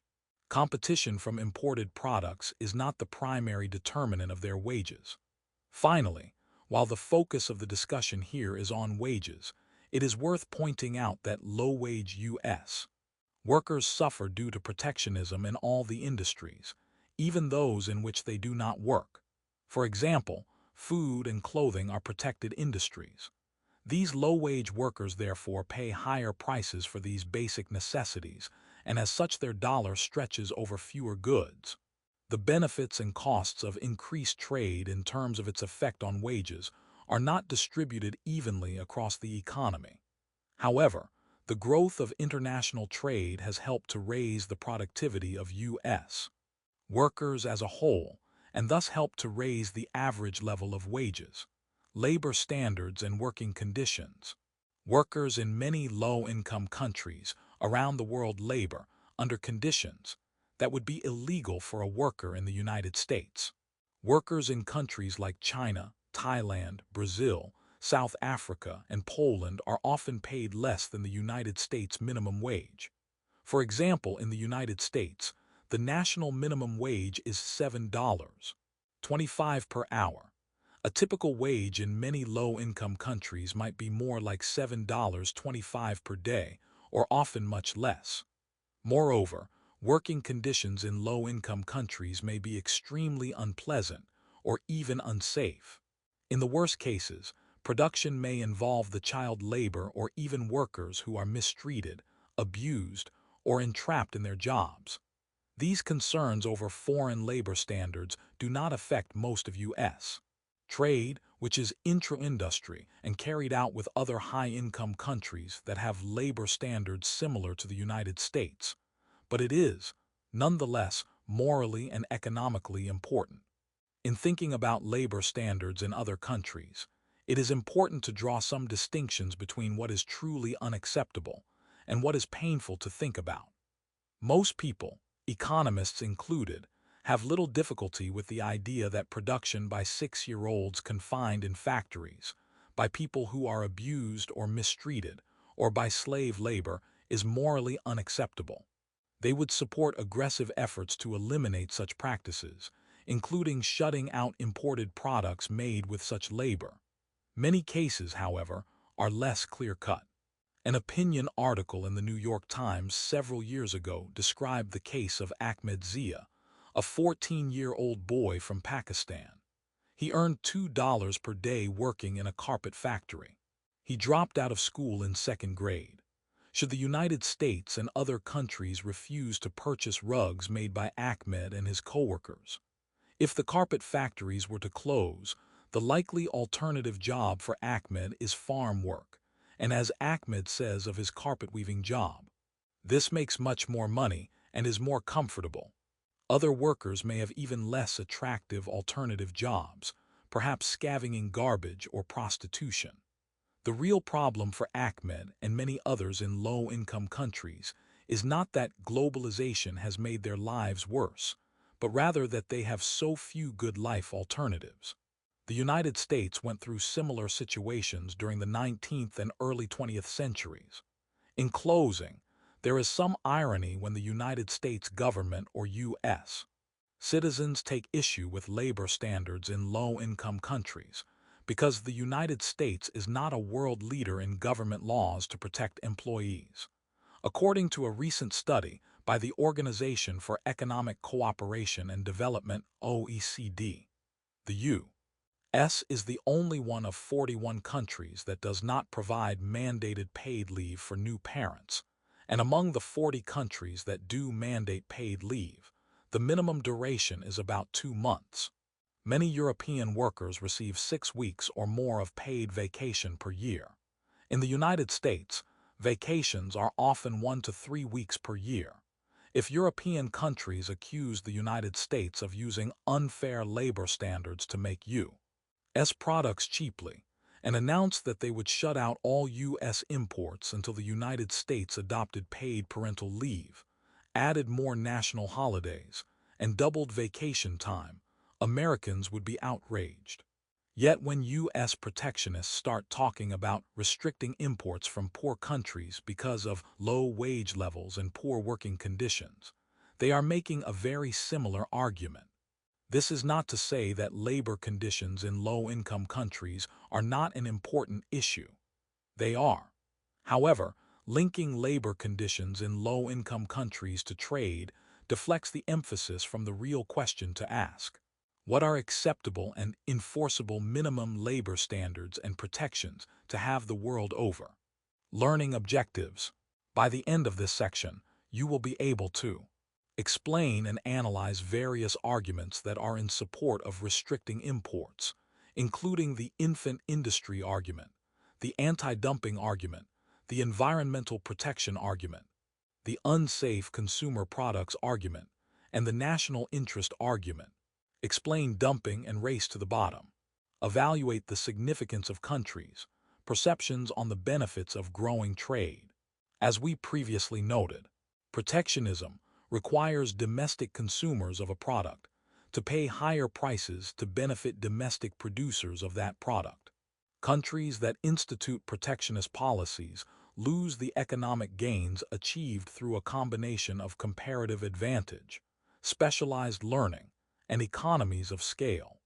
[SPEAKER 1] Competition from imported products is not the primary determinant of their wages. Finally, while the focus of the discussion here is on wages, it is worth pointing out that low-wage U.S. workers suffer due to protectionism in all the industries, even those in which they do not work. For example, food and clothing are protected industries. These low-wage workers therefore pay higher prices for these basic necessities, and as such their dollar stretches over fewer goods. The benefits and costs of increased trade in terms of its effect on wages are not distributed evenly across the economy. However, the growth of international trade has helped to raise the productivity of U.S. workers as a whole, and thus helped to raise the average level of wages, labor standards, and working conditions. Workers in many low-income countries around the world labor under conditions that would be illegal for a worker in the United States. Workers in countries like China, Thailand, Brazil, South Africa, and Poland are often paid less than the United States minimum wage. For example, in the United States, the national minimum wage is $7.25 per hour. A typical wage in many low-income countries might be more like $7.25 per day, or often much less. Moreover, working conditions in low-income countries may be extremely unpleasant or even unsafe. In the worst cases, production may involve the child labor or even workers who are mistreated, abused, or entrapped in their jobs. These concerns over foreign labor standards do not affect most of U.S. trade, which is intra-industry and carried out with other high-income countries that have labor standards similar to the United States. But it is, nonetheless, morally and economically important. In thinking about labor standards in other countries, it is important to draw some distinctions between what is truly unacceptable and what is painful to think about. Most people, economists included, have little difficulty with the idea that production by 6-year-olds confined in factories, by people who are abused or mistreated, or by slave labor is morally unacceptable. They would support aggressive efforts to eliminate such practices, including shutting out imported products made with such labor. Many cases, however, are less clear-cut. An opinion article in the New York Times several years ago described the case of Ahmed Zia, a 14-year-old boy from Pakistan. He earned $2 per day working in a carpet factory. He dropped out of school in 2nd grade. Should the United States and other countries refuse to purchase rugs made by Ahmed and his coworkers? If the carpet factories were to close, the likely alternative job for Ahmed is farm work, and as Ahmed says of his carpet weaving job, this makes much more money and is more comfortable. Other workers may have even less attractive alternative jobs, perhaps scavenging garbage or prostitution. The real problem for Ahmed and many others in low-income countries is not that globalization has made their lives worse, but rather that they have so few good life alternatives. The United States went through similar situations during the 19th and early 20th centuries. In closing, there is some irony when the United States government or U.S. citizens take issue with labor standards in low-income countries, because the United States is not a world leader in government laws to protect employees. According to a recent study by the Organization for Economic Cooperation and Development (OECD), the U.S. is the only one of 41 countries that does not provide mandated paid leave for new parents, and among the 40 countries that do mandate paid leave, the minimum duration is about 2 months. Many European workers receive 6 weeks or more of paid vacation per year. In the United States, vacations are often 1 to 3 weeks per year. If European countries accuse the United States of using unfair labor standards to make U.S. products cheaply, and announced that they would shut out all U.S. imports until the United States adopted paid parental leave, added more national holidays, and doubled vacation time, Americans would be outraged. Yet when U.S. protectionists start talking about restricting imports from poor countries because of low wage levels and poor working conditions, they are making a very similar argument. This is not to say that labor conditions in low-income countries are not an important issue. They are. However, linking labor conditions in low-income countries to trade deflects the emphasis from the real question to ask. What are acceptable and enforceable minimum labor standards and protections to have the world over? Learning objectives. By the end of this section, you will be able to explain and analyze various arguments that are in support of restricting imports, including the infant industry argument, the anti-dumping argument, the environmental protection argument, the unsafe consumer products argument, and the national interest argument. Explain dumping and race to the bottom. Evaluate the significance of countries, perceptions on the benefits of growing trade. As we previously noted, protectionism requires domestic consumers of a product to pay higher prices to benefit domestic producers of that product. Countries that institute protectionist policies lose the economic gains achieved through a combination of comparative advantage, specialized learning, and economies of scale.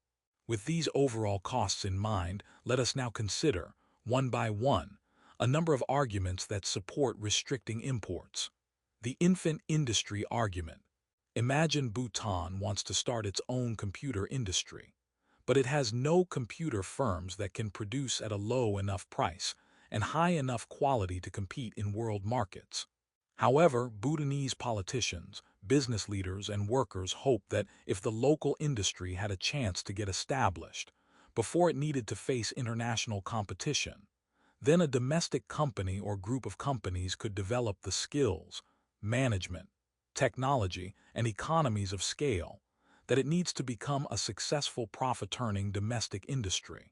[SPEAKER 1] With these overall costs in mind, let us now consider, one by one, a number of arguments that support restricting imports. The infant industry argument. Imagine Bhutan wants to start its own computer industry, but it has no computer firms that can produce at a low enough price and high enough quality to compete in world markets. However, Bhutanese politicians, business leaders, and workers hope that if the local industry had a chance to get established before it needed to face international competition, then a domestic company or group of companies could develop the skills, management, technology, and economies of scale that it needs to become a successful profit-earning domestic industry.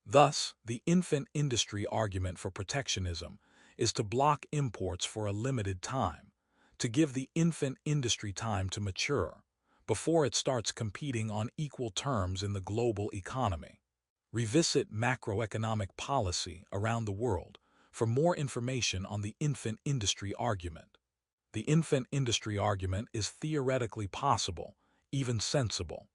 [SPEAKER 1] Thus, the infant industry argument for protectionism is to block imports for a limited time, to give the infant industry time to mature, before it starts competing on equal terms in the global economy. Revisit macroeconomic policy around the world for more information on the infant industry argument. The infant industry argument is theoretically possible, even sensible.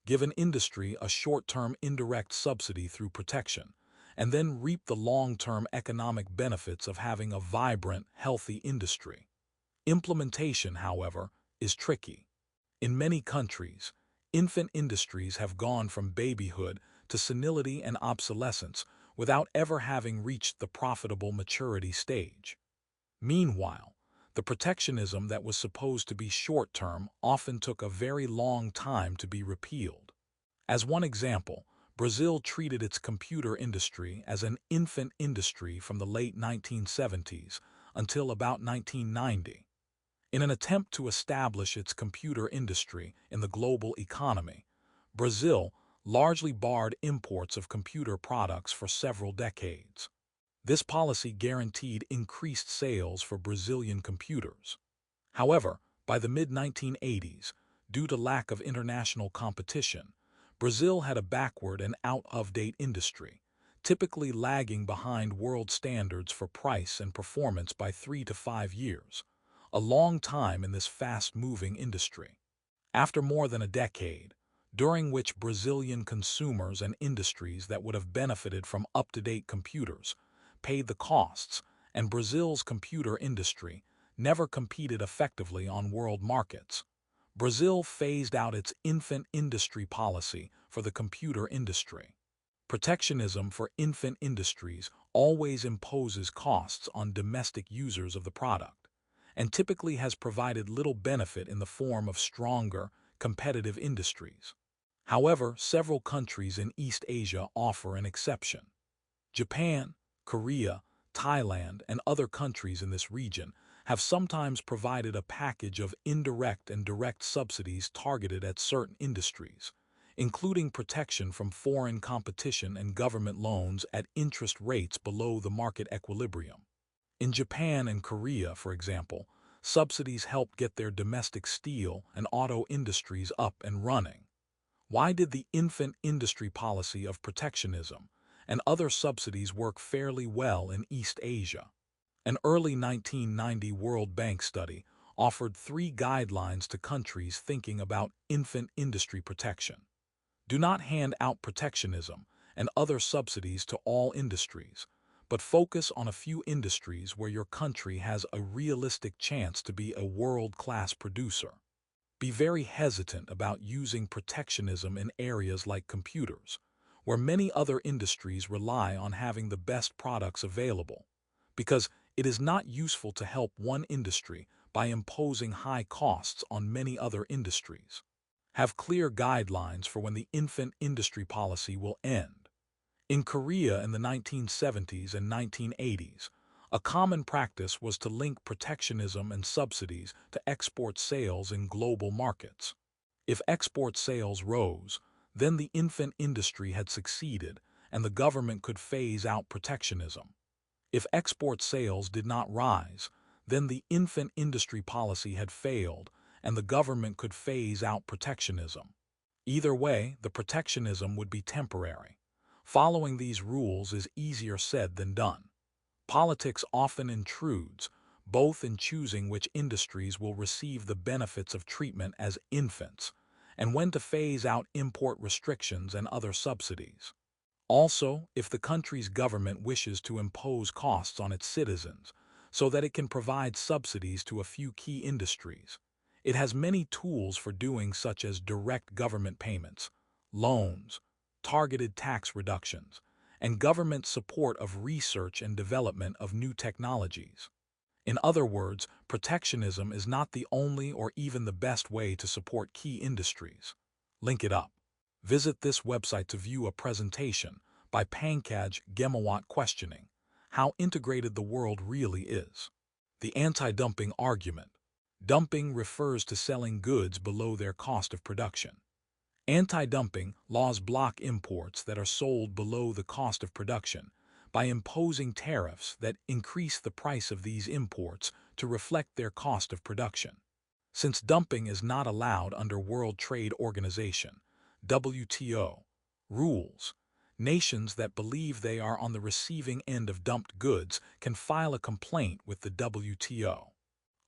[SPEAKER 1] Give an industry a short-term indirect subsidy through protection, and then reap the long-term economic benefits of having a vibrant, healthy industry. Implementation, however, is tricky. In many countries, infant industries have gone from babyhood to senility and obsolescence without ever having reached the profitable maturity stage. Meanwhile, the protectionism that was supposed to be short-term often took a very long time to be repealed. As one example, Brazil treated its computer industry as an infant industry from the late 1970s until about 1990. In an attempt to establish its computer industry in the global economy, Brazil largely barred imports of computer products for several decades. This policy guaranteed increased sales for Brazilian computers. However, by the mid-1980s, due to lack of international competition, Brazil had a backward and out-of-date industry, typically lagging behind world standards for price and performance by 3 to 5 years, a long time in this fast-moving industry. After more than a decade, during which Brazilian consumers and industries that would have benefited from up-to-date computers paid the costs, and Brazil's computer industry never competed effectively on world markets, Brazil phased out its infant industry policy for the computer industry. Protectionism for infant industries always imposes costs on domestic users of the product, and typically has provided little benefit in the form of stronger, competitive industries. However, several countries in East Asia offer an exception. Japan, Korea, Thailand, and other countries in this region have sometimes provided a package of indirect and direct subsidies targeted at certain industries, including protection from foreign competition and government loans at interest rates below the market equilibrium. In Japan and Korea, for example, subsidies helped get their domestic steel and auto industries up and running. Why did the infant industry policy of protectionism and other subsidies work fairly well in East Asia? An early 1990 World Bank study offered 3 guidelines to countries thinking about infant industry protection. Do not hand out protectionism and other subsidies to all industries, but focus on a few industries where your country has a realistic chance to be a world-class producer. Be very hesitant about using protectionism in areas like computers, where many other industries rely on having the best products available, because it is not useful to help one industry by imposing high costs on many other industries. Have clear guidelines for when the infant industry policy will end. In Korea in the 1970s and 1980s, a common practice was to link protectionism and subsidies to export sales in global markets. If export sales rose, then the infant industry had succeeded and the government could phase out protectionism. If export sales did not rise, then the infant industry policy had failed and the government could phase out protectionism. Either way, the protectionism would be temporary. Following these rules is easier said than done. Politics often intrudes, both in choosing which industries will receive the benefits of treatment as infants, and when to phase out import restrictions and other subsidies. Also, if the country's government wishes to impose costs on its citizens so that it can provide subsidies to a few key industries, it has many tools for doing, such as direct government payments, loans, targeted tax reductions, and government support of research and development of new technologies. In other words, protectionism is not the only or even the best way to support key industries. Link it up. Visit this website to view a presentation by Pankaj Gemawat questioning how integrated the world really is. The anti-dumping argument. Dumping refers to selling goods below their cost of production. Anti-dumping laws block imports that are sold below the cost of production by imposing tariffs that increase the price of these imports to reflect their cost of production. Since dumping is not allowed under World Trade Organization (WTO) rules, nations that believe they are on the receiving end of dumped goods can file a complaint with the WTO.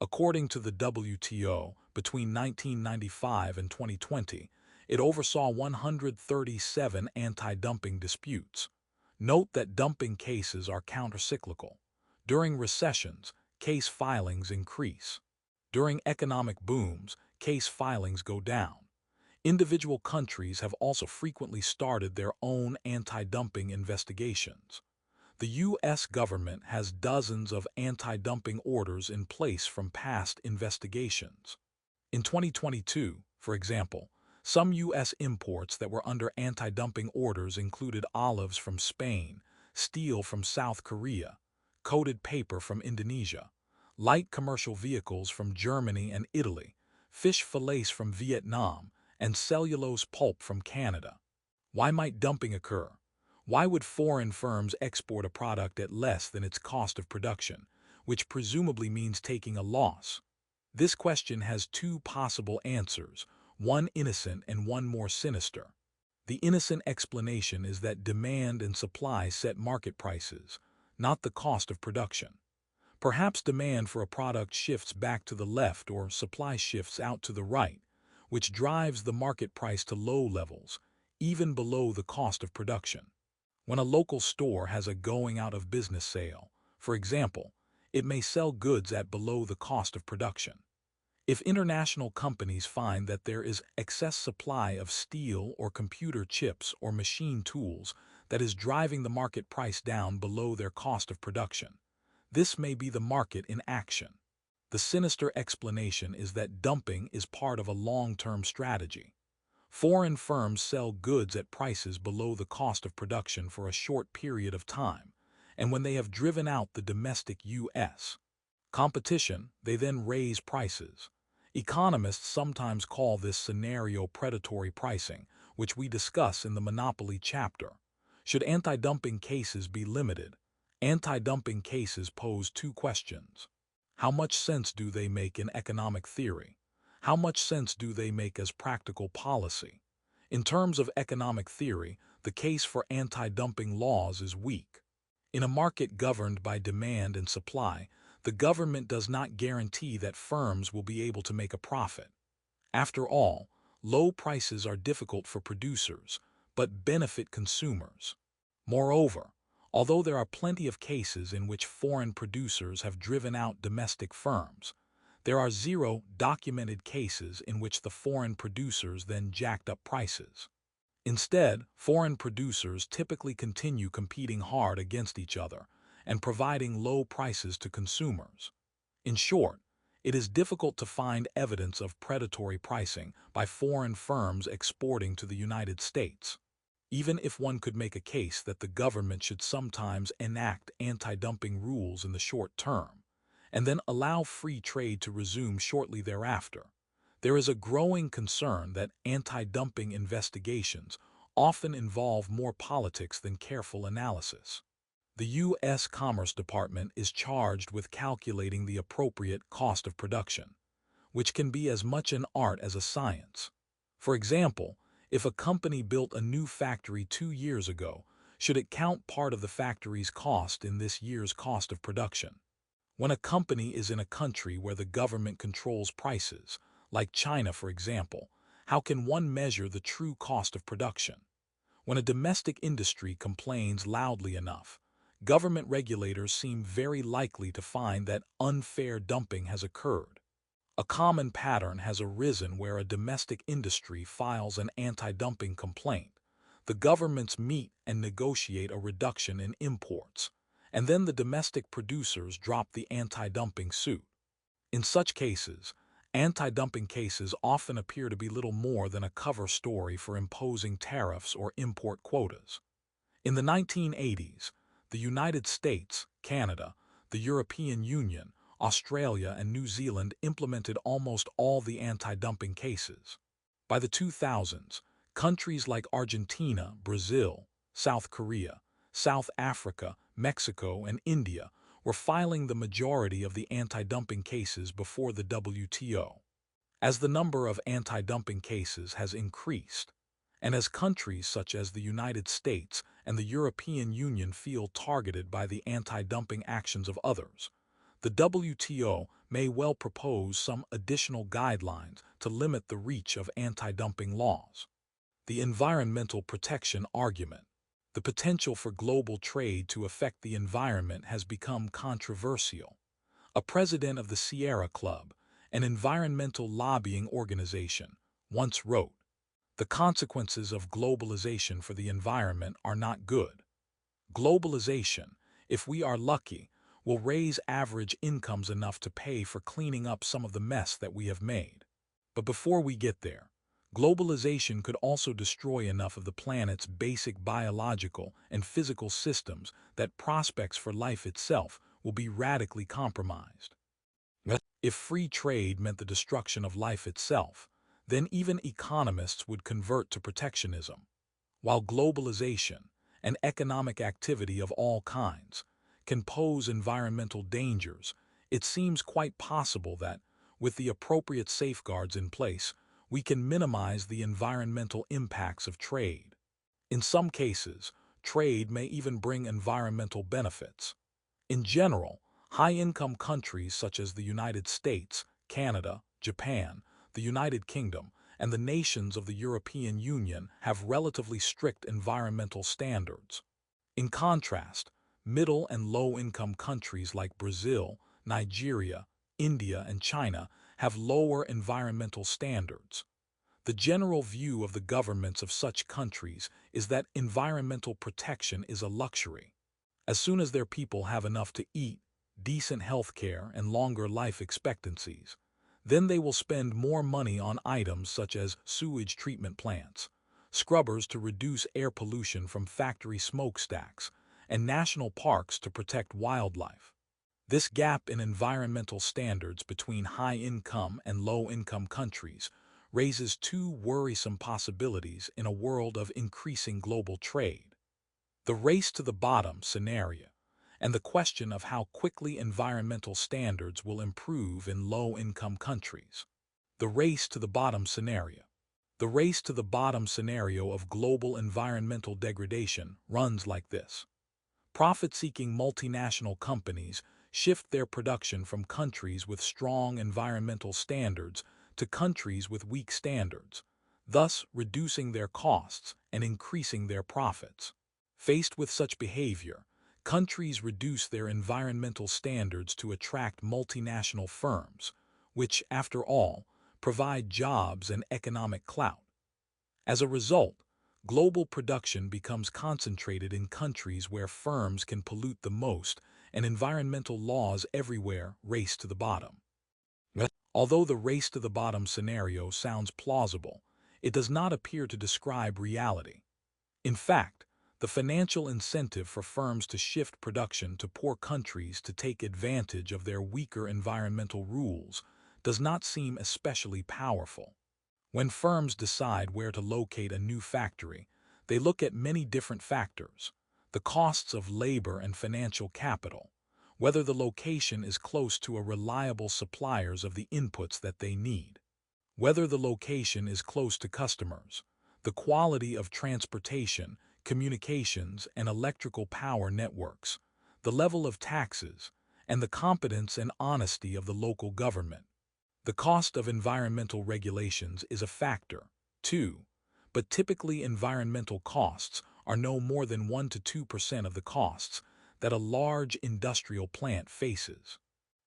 [SPEAKER 1] According to the WTO, between 1995 and 2020, it oversaw 137 anti-dumping disputes. Note that dumping cases are countercyclical. During recessions, case filings increase. During economic booms, case filings go down. Individual countries have also frequently started their own anti-dumping investigations. The U.S. government has dozens of anti-dumping orders in place from past investigations. In 2022, for example, some U.S. imports that were under anti-dumping orders included olives from Spain, steel from South Korea, coated paper from Indonesia, light commercial vehicles from Germany and Italy, fish fillets from Vietnam, and cellulose pulp from Canada. Why might dumping occur? Why would foreign firms export a product at less than its cost of production, which presumably means taking a loss? This question has two possible answers, one innocent and one more sinister. The innocent explanation is that demand and supply set market prices, not the cost of production. Perhaps demand for a product shifts back to the left or supply shifts out to the right, which drives the market price to low levels, even below the cost of production. When a local store has a going out of business sale, for example, it may sell goods at below the cost of production. If international companies find that there is excess supply of steel or computer chips or machine tools that is driving the market price down below their cost of production, this may be the market in action. The sinister explanation is that dumping is part of a long-term strategy. Foreign firms sell goods at prices below the cost of production for a short period of time, and when they have driven out the domestic U.S. competition, they then raise prices. Economists sometimes call this scenario predatory pricing, which we discuss in the monopoly chapter. Should anti-dumping cases be limited? Anti-dumping cases pose two questions. How much sense do they make in economic theory? How much sense do they make as practical policy? In terms of economic theory, the case for anti-dumping laws is weak. In a market governed by demand and supply, the government does not guarantee that firms will be able to make a profit. After all, low prices are difficult for producers, but benefit consumers. Moreover, although there are plenty of cases in which foreign producers have driven out domestic firms, there are zero documented cases in which the foreign producers then jacked up prices. Instead, foreign producers typically continue competing hard against each other and providing low prices to consumers. In short, it is difficult to find evidence of predatory pricing by foreign firms exporting to the United States. Even if one could make a case that the government should sometimes enact anti-dumping rules in the short term, and then allow free trade to resume shortly thereafter, there is a growing concern that anti-dumping investigations often involve more politics than careful analysis. The U.S. Commerce Department is charged with calculating the appropriate cost of production, which can be as much an art as a science. For example, if a company built a new factory 2 years ago, should it count part of the factory's cost in this year's cost of production? When a company is in a country where the government controls prices, like China for example, how can one measure the true cost of production? When a domestic industry complains loudly enough, government regulators seem very likely to find that unfair dumping has occurred. A common pattern has arisen where a domestic industry files an anti-dumping complaint. The governments meet and negotiate a reduction in imports, and then the domestic producers drop the anti-dumping suit. In such cases, anti-dumping cases often appear to be little more than a cover story for imposing tariffs or import quotas. In the 1980s, the United States, Canada, the European Union, Australia, and New Zealand implemented almost all the anti-dumping cases. By the 2000s, countries like Argentina, Brazil, South Korea, South Africa, Mexico, and India were filing the majority of the anti-dumping cases before the WTO. As the number of anti-dumping cases has increased, and as countries such as the United States and the European Union feel targeted by the anti-dumping actions of others, the WTO may well propose some additional guidelines to limit the reach of anti-dumping laws. The environmental protection argument. The potential for global trade to affect the environment has become controversial. A president of the Sierra Club, an environmental lobbying organization, once wrote, "The consequences of globalization for the environment are not good. Globalization, if we are lucky, will raise average incomes enough to pay for cleaning up some of the mess that we have made. But before we get there, globalization could also destroy enough of the planet's basic biological and physical systems that prospects for life itself will be radically compromised." If free trade meant the destruction of life itself, then even economists would convert to protectionism. While globalization and economic activity of all kinds can pose environmental dangers, it seems quite possible that, with the appropriate safeguards in place, we can minimize the environmental impacts of trade. In some cases, trade may even bring environmental benefits. In general, high-income countries such as the United States, Canada, Japan, the United Kingdom, and the nations of the European Union have relatively strict environmental standards. In contrast, middle and low-income countries like Brazil, Nigeria, India, and China have lower environmental standards. The general view of the governments of such countries is that environmental protection is a luxury. As soon as their people have enough to eat, decent health care, and longer life expectancies, then they will spend more money on items such as sewage treatment plants, scrubbers to reduce air pollution from factory smokestacks, and national parks to protect wildlife. This gap in environmental standards between high-income and low-income countries raises two worrisome possibilities in a world of increasing global trade: the race to the bottom scenario, and the question of how quickly environmental standards will improve in low-income countries. The race to the bottom scenario. The race to the bottom scenario of global environmental degradation runs like this. Profit-seeking multinational companies shift their production from countries with strong environmental standards to countries with weak standards, thus reducing their costs and increasing their profits. Faced with such behavior, countries reduce their environmental standards to attract multinational firms, which, after all, provide jobs and economic clout. As a result, global production becomes concentrated in countries where firms can pollute the most, and environmental laws everywhere race to the bottom. Although the race to the bottom scenario sounds plausible, it does not appear to describe reality. In fact, the financial incentive for firms to shift production to poor countries to take advantage of their weaker environmental rules does not seem especially powerful. When firms decide where to locate a new factory, they look at many different factors: the costs of labor and financial capital, whether the location is close to a reliable suppliers of the inputs that they need, whether the location is close to customers, the quality of transportation, communications, and electrical power networks, the level of taxes, and the competence and honesty of the local government. The cost of environmental regulations is a factor, too, but typically environmental costs are no more than 1 to 2% of the costs that a large industrial plant faces.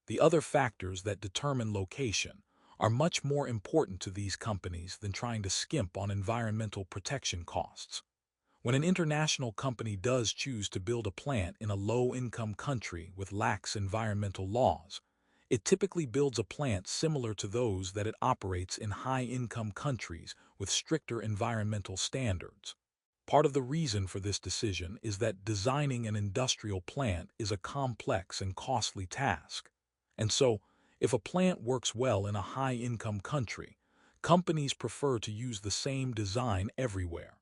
[SPEAKER 1] The other factors that determine location are much more important to these companies than trying to skimp on environmental protection costs. When an international company does choose to build a plant in a low-income country with lax environmental laws, it typically builds a plant similar to those that it operates in high-income countries with stricter environmental standards. Part of the reason for this decision is that designing an industrial plant is a complex and costly task. And so, if a plant works well in a high-income country, companies prefer to use the same design everywhere.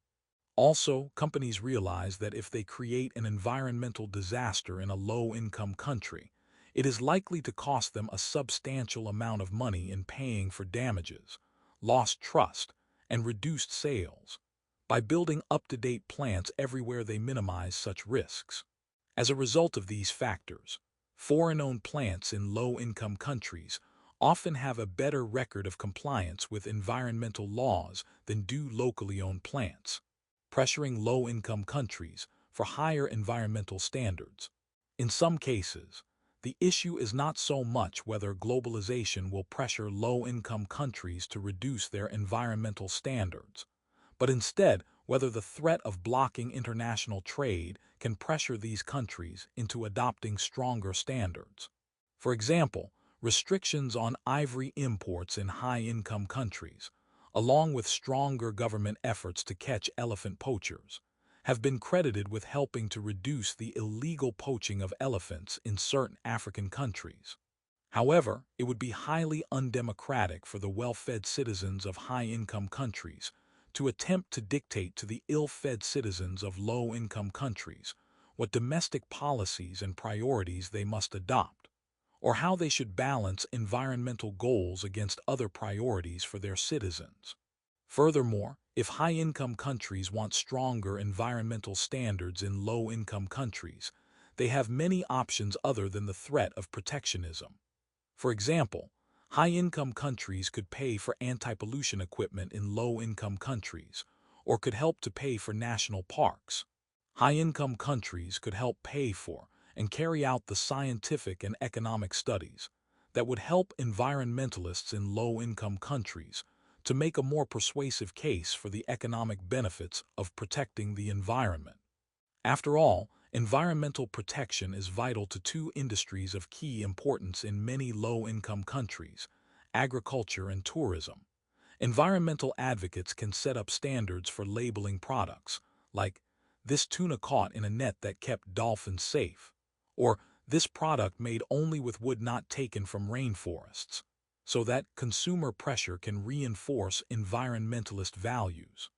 [SPEAKER 1] Also, companies realize that if they create an environmental disaster in a low-income country, it is likely to cost them a substantial amount of money in paying for damages, lost trust, and reduced sales. By building up-to-date plants everywhere, they minimize such risks. As a result of these factors, foreign-owned plants in low-income countries often have a better record of compliance with environmental laws than do locally owned plants, pressuring low-income countries for higher environmental standards. In some cases, the issue is not so much whether globalization will pressure low-income countries to reduce their environmental standards, but instead whether the threat of blocking international trade can pressure these countries into adopting stronger standards. For example, restrictions on ivory imports in high-income countries, along with stronger government efforts to catch elephant poachers, have been credited with helping to reduce the illegal poaching of elephants in certain African countries. However, it would be highly undemocratic for the well-fed citizens of high-income countries to attempt to dictate to the ill-fed citizens of low-income countries what domestic policies and priorities they must adopt, or how they should balance environmental goals against other priorities for their citizens. Furthermore, if high-income countries want stronger environmental standards in low-income countries, they have many options other than the threat of protectionism. For example, high-income countries could pay for anti-pollution equipment in low-income countries, or could help to pay for national parks. High-income countries could help pay for and carry out the scientific and economic studies that would help environmentalists in low-income countries to make a more persuasive case for the economic benefits of protecting the environment. After all, environmental protection is vital to two industries of key importance in many low-income countries: agriculture and tourism. Environmental advocates can set up standards for labeling products, like "this tuna caught in a net that kept dolphins safe," or "this product made only with wood not taken from rainforests," so that consumer pressure can reinforce environmentalist values.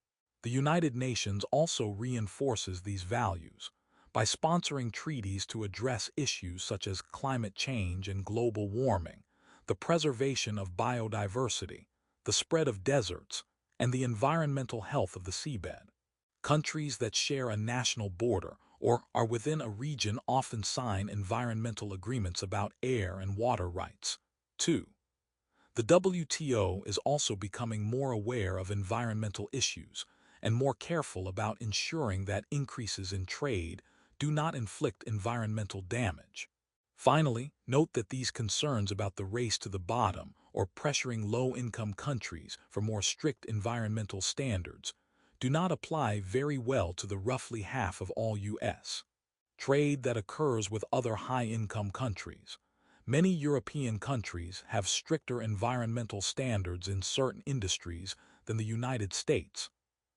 [SPEAKER 1] The United Nations also reinforces these values by sponsoring treaties to address issues such as climate change and global warming, the preservation of biodiversity, the spread of deserts, and the environmental health of the seabed. Countries that share a national border or are within a region often sign environmental agreements about air and water rights. 2. The WTO is also becoming more aware of environmental issues and more careful about ensuring that increases in trade do not inflict environmental damage. Finally, note that these concerns about the race to the bottom or pressuring low-income countries for more strict environmental standards do not apply very well to the roughly half of all U.S. trade that occurs with other high-income countries. Many European countries have stricter environmental standards in certain industries than the United States.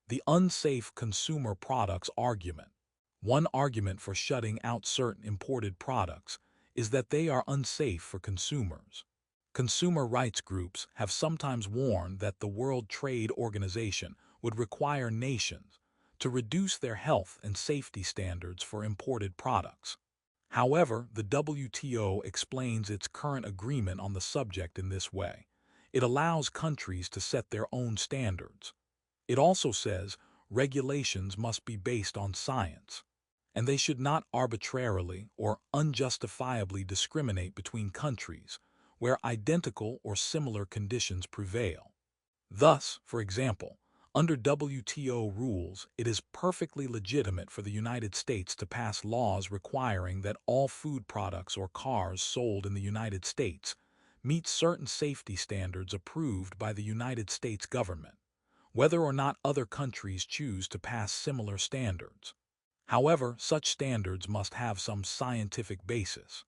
[SPEAKER 1] The unsafe consumer products argument. One argument for shutting out certain imported products is that they are unsafe for consumers. Consumer rights groups have sometimes warned that the World Trade Organization would require nations to reduce their health and safety standards for imported products. However, the WTO explains its current agreement on the subject in this way: it allows countries to set their own standards. It also says regulations must be based on science, and they should not arbitrarily or unjustifiably discriminate between countries where identical or similar conditions prevail. Thus, for example, under WTO rules, it is perfectly legitimate for the United States to pass laws requiring that all food products or cars sold in the United States meet certain safety standards approved by the United States government, whether or not other countries choose to pass similar standards. However, such standards must have some scientific basis.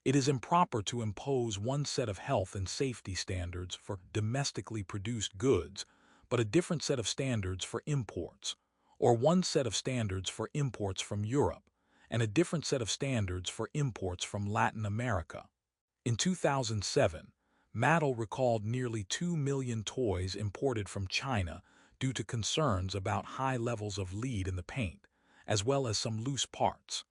[SPEAKER 1] It is improper to impose one set of health and safety standards for domestically produced goods, but a different set of standards for imports, or one set of standards for imports from Europe, and a different set of standards for imports from Latin America. In 2007, Mattel recalled nearly 2 million toys imported from China due to concerns about high levels of lead in the paint, as well as some loose parts.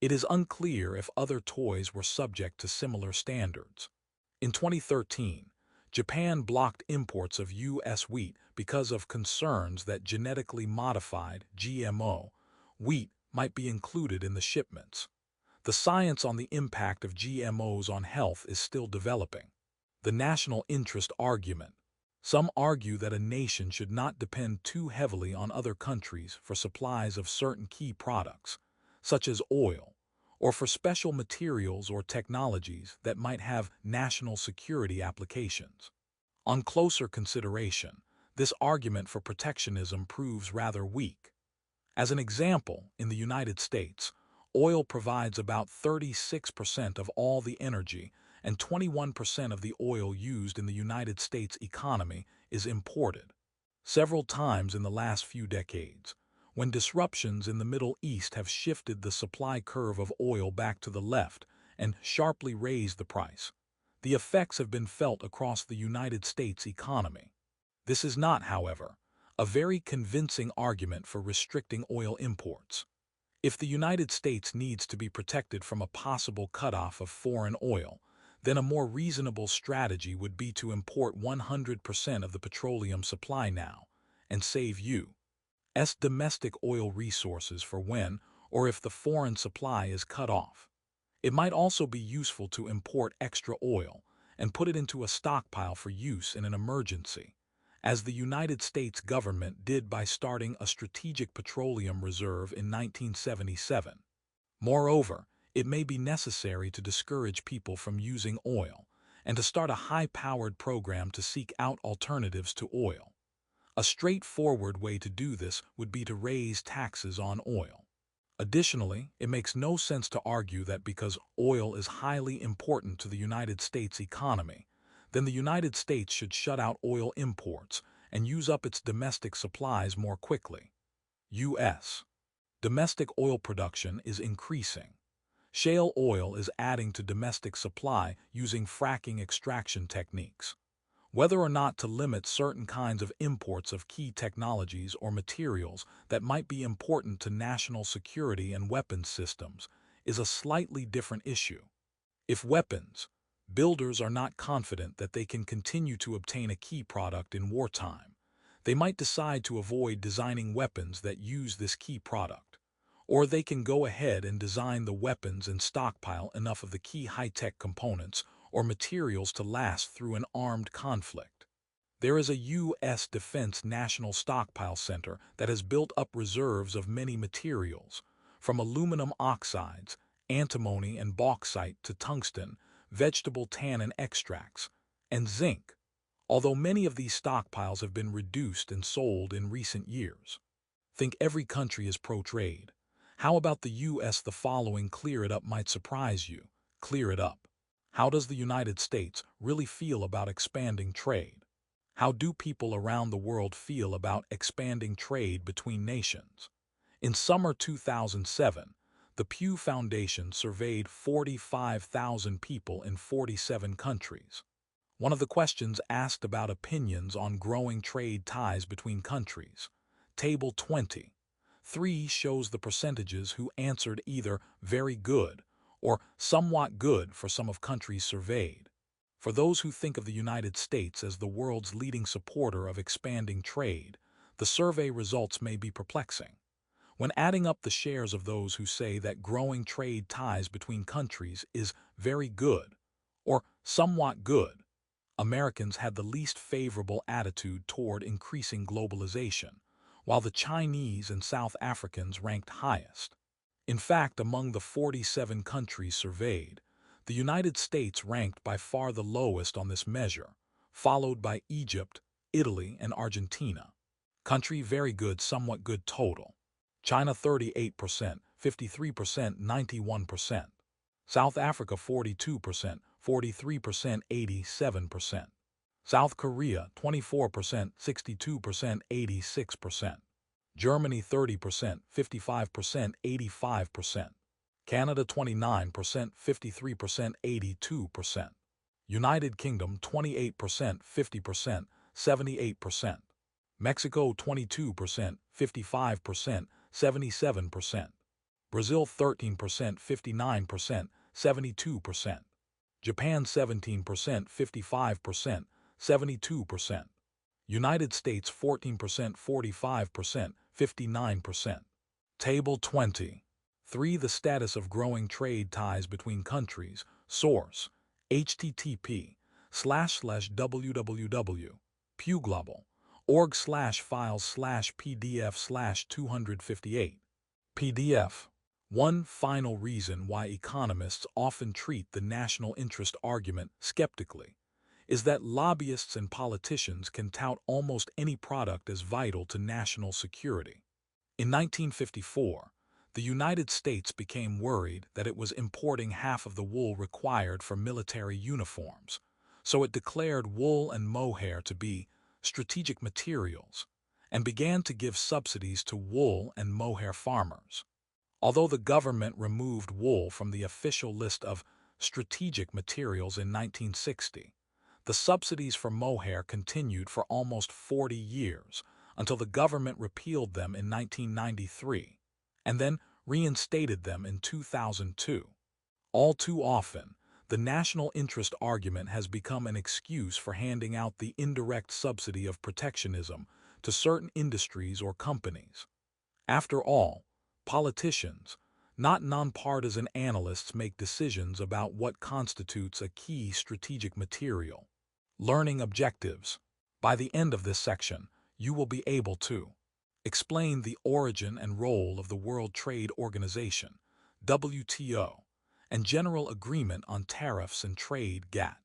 [SPEAKER 1] It is unclear if other toys were subject to similar standards. In 2013, Japan blocked imports of U.S. wheat because of concerns that genetically modified (GMO) wheat might be included in the shipments. The science on the impact of GMOs on health is still developing. The national interest argument. Some argue that a nation should not depend too heavily on other countries for supplies of certain key products, such as oil, or for special materials or technologies that might have national security applications. On closer consideration, this argument for protectionism proves rather weak. As an example, in the United States, oil provides about 36% of all the energy, and 21% of the oil used in the United States economy is imported. Several times in the last few decades, when disruptions in the Middle East have shifted the supply curve of oil back to the left and sharply raised the price, the effects have been felt across the United States economy. This is not, however, a very convincing argument for restricting oil imports. If the United States needs to be protected from a possible cutoff of foreign oil, then a more reasonable strategy would be to import 100% of the petroleum supply now and save U.S. domestic oil resources for when or if the foreign supply is cut off. It might also be useful to import extra oil and put it into a stockpile for use in an emergency, as the United States government did by starting a strategic petroleum reserve in 1977. Moreover, it may be necessary to discourage people from using oil and to start a high-powered program to seek out alternatives to oil. A straightforward way to do this would be to raise taxes on oil. Additionally, it makes no sense to argue that because oil is highly important to the United States economy, then the United States should shut out oil imports and use up its domestic supplies more quickly. U.S. domestic oil production is increasing. Shale oil is adding to domestic supply using fracking extraction techniques. Whether or not to limit certain kinds of imports of key technologies or materials that might be important to national security and weapons systems is a slightly different issue. If weapons builders are not confident that they can continue to obtain a key product in wartime, they might decide to avoid designing weapons that use this key product. Or they can go ahead and design the weapons and stockpile enough of the key high-tech components or materials to last through an armed conflict. There is a U.S. Defense National Stockpile Center that has built up reserves of many materials, from aluminum oxides, antimony and bauxite to tungsten, vegetable tannin extracts, and zinc, although many of these stockpiles have been reduced and sold in recent years. Think every country is pro-trade. How about the U.S.? The following clear it up might surprise you. Clear it up. How does the United States really feel about expanding trade? How do people around the world feel about expanding trade between nations? In summer 2007, the Pew Foundation surveyed 45,000 people in 47 countries. One of the questions asked about opinions on growing trade ties between countries. Table 23 shows the percentages who answered either very good or somewhat good for some of countries surveyed. For those who think of the United States as the world's leading supporter of expanding trade, the survey results may be perplexing. When adding up the shares of those who say that growing trade ties between countries is very good or somewhat good, Americans had the least favorable attitude toward increasing globalization, while the Chinese and South Africans ranked highest. In fact, among the 47 countries surveyed, the United States ranked by far the lowest on this measure, followed by Egypt, Italy, and Argentina. Country very good, somewhat good total. China 38%, 53%, 91%. South Africa 42%, 43%, 87%. South Korea 24%, 62%, 86%. Germany 30%, 55%, 85%. Canada 29%, 53%, 82%. United Kingdom 28%, 50%, 78%. Mexico 22%, 55%, 77%. Brazil 13%, 59%, 72%. Japan 17%, 55%, 72%. United States 14%, 45%, 59%. Table 20. 3. The status of growing trade ties between countries. Source: http://www.pewglobal.org/files/pdf/258. PDF. One final reason why economists often treat the national interest argument skeptically is that lobbyists and politicians can tout almost any product as vital to national security. In 1954, the United States became worried that it was importing half of the wool required for military uniforms, so it declared wool and mohair to be strategic materials and began to give subsidies to wool and mohair farmers. Although the government removed wool from the official list of strategic materials in 1960, the subsidies for mohair continued for almost 40 years until the government repealed them in 1993 and then reinstated them in 2002. All too often, the national interest argument has become an excuse for handing out the indirect subsidy of protectionism to certain industries or companies. After all, politicians, not nonpartisan analysts, make decisions about what constitutes a key strategic material. Learning objectives. By the end of this section, you will be able to explain the origin and role of the World Trade Organization, WTO, and General Agreement on Tariffs and Trade, GATT.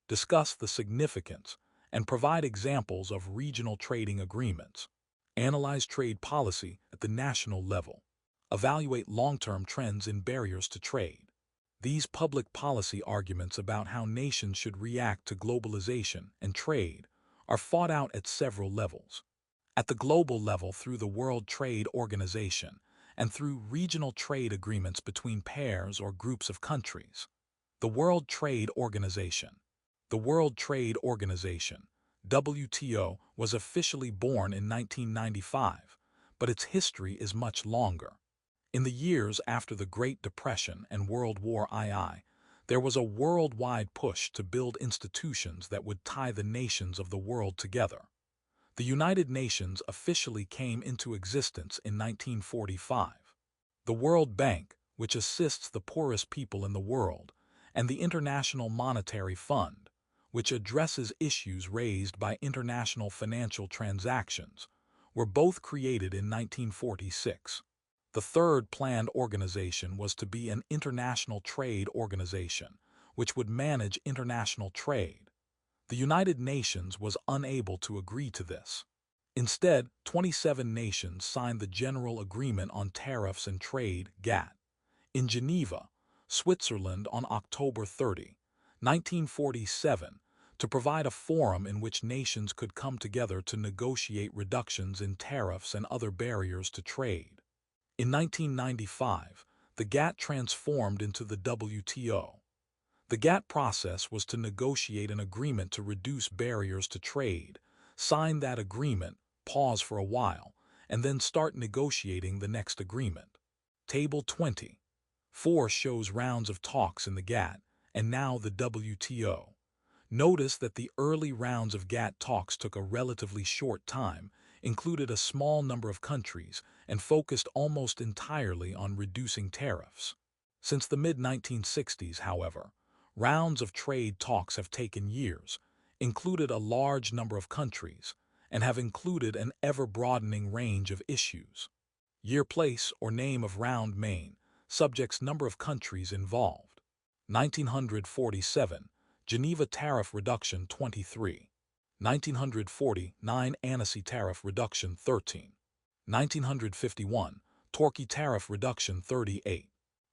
[SPEAKER 1] Discuss the significance and provide examples of regional trading agreements. Analyze trade policy at the national level. Evaluate long-term trends in barriers to trade. These public policy arguments about how nations should react to globalization and trade are fought out at several levels. At the global level through the World Trade Organization and through regional trade agreements between pairs or groups of countries. The World Trade Organization. The World Trade Organization, WTO, was officially born in 1995, but its history is much longer. In the years after the Great Depression and World War II, there was a worldwide push to build institutions that would tie the nations of the world together. The United Nations officially came into existence in 1945. The World Bank, which assists the poorest people in the world, and the International Monetary Fund, which addresses issues raised by international financial transactions, were both created in 1946. The third planned organization was to be an international trade organization, which would manage international trade. The United Nations was unable to agree to this. Instead, 27 nations signed the General Agreement on Tariffs and Trade, GATT, in Geneva, Switzerland on October 30, 1947, to provide a forum in which nations could come together to negotiate reductions in tariffs and other barriers to trade. In 1995, the GATT transformed into the WTO. The GATT process was to negotiate an agreement to reduce barriers to trade, sign that agreement, pause for a while, and then start negotiating the next agreement. Table 20. 4 shows rounds of talks in the GATT, and now the WTO. Notice that the early rounds of GATT talks took a relatively short time, included a small number of countries, and focused almost entirely on reducing tariffs. Since the mid-1960s, however, rounds of trade talks have taken years, included a large number of countries, and have included an ever-broadening range of issues. Year, place, or name of round main, subjects, number of countries involved. 1947, Geneva Tariff Reduction 23. 1949, Annecy Tariff Reduction 13. 1951, Turkey Tariff Reduction 38.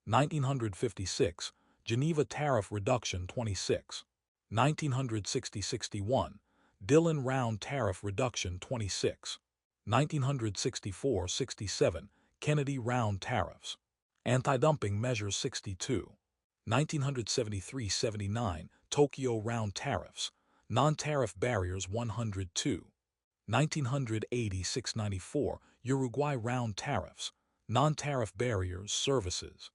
[SPEAKER 1] 1956, Geneva Tariff Reduction 26. 1960-61, Dillon Round Tariff Reduction 26. 1964-67, Kennedy Round Tariffs. Anti-Dumping Measures 62. 1973-79, Tokyo Round Tariffs. Non-Tariff Barriers 102. 1980-694, Uruguay round tariffs, non-tariff barriers, services,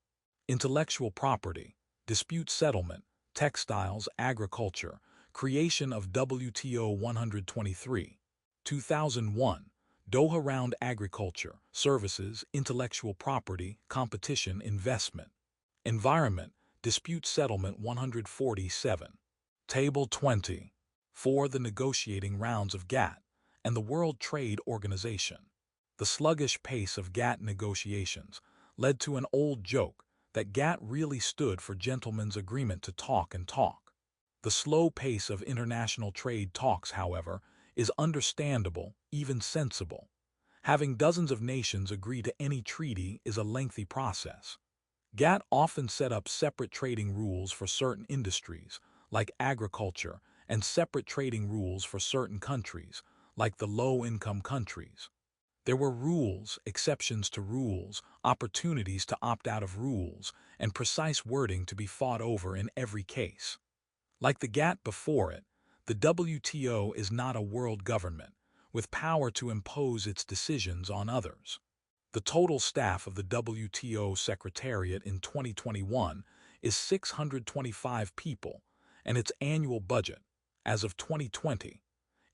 [SPEAKER 1] intellectual property, dispute settlement, textiles, agriculture, creation of WTO 123, 2001, Doha round agriculture, services, intellectual property, competition, investment, environment, dispute settlement 147. Table 20. 4. The negotiating rounds of GATT and the World Trade Organization. The sluggish pace of GATT negotiations led to an old joke that GATT really stood for Gentlemen's Agreement to talk and talk. The slow pace of international trade talks, however, is understandable, even sensible. Having dozens of nations agree to any treaty is a lengthy process. GATT often set up separate trading rules for certain industries, like agriculture, and separate trading rules for certain countries, like the low-income countries. There were rules, exceptions to rules, opportunities to opt out of rules, and precise wording to be fought over in every case. Like the GATT before it, the WTO is not a world government, with power to impose its decisions on others. The total staff of the WTO Secretariat in 2021 is 625 people, and its annual budget, as of 2020,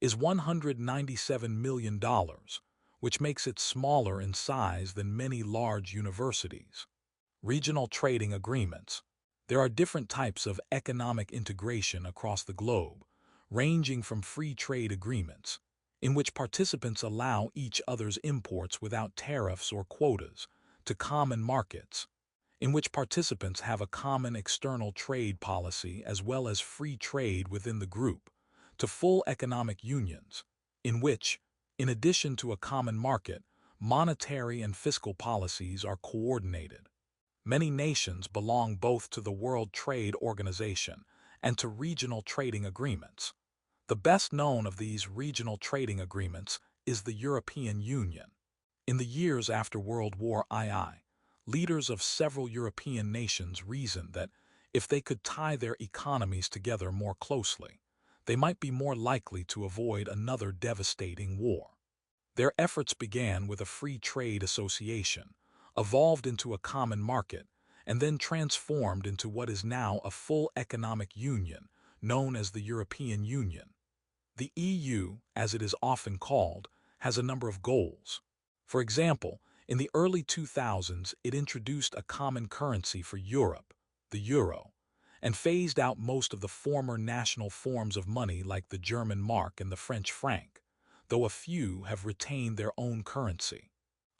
[SPEAKER 1] is $197 million, which makes it smaller in size than many large universities. Regional trading agreements. There are different types of economic integration across the globe, ranging from free trade agreements, in which participants allow each other's imports without tariffs or quotas, to common markets, in which participants have a common external trade policy as well as free trade within the group, to full economic unions, in which, in addition to a common market, monetary and fiscal policies are coordinated. Many nations belong both to the World Trade Organization and to regional trading agreements. The best known of these regional trading agreements is the European Union. In the years after World War II, leaders of several European nations reasoned that if they could tie their economies together more closely, they might be more likely to avoid another devastating war. Their efforts began with a free trade association, evolved into a common market, and then transformed into what is now a full economic union known as the European Union. The EU, as it is often called, has a number of goals. For example, in the early 2000s, it introduced a common currency for Europe, the euro, and phased out most of the former national forms of money like the German mark and the French franc, though a few have retained their own currency.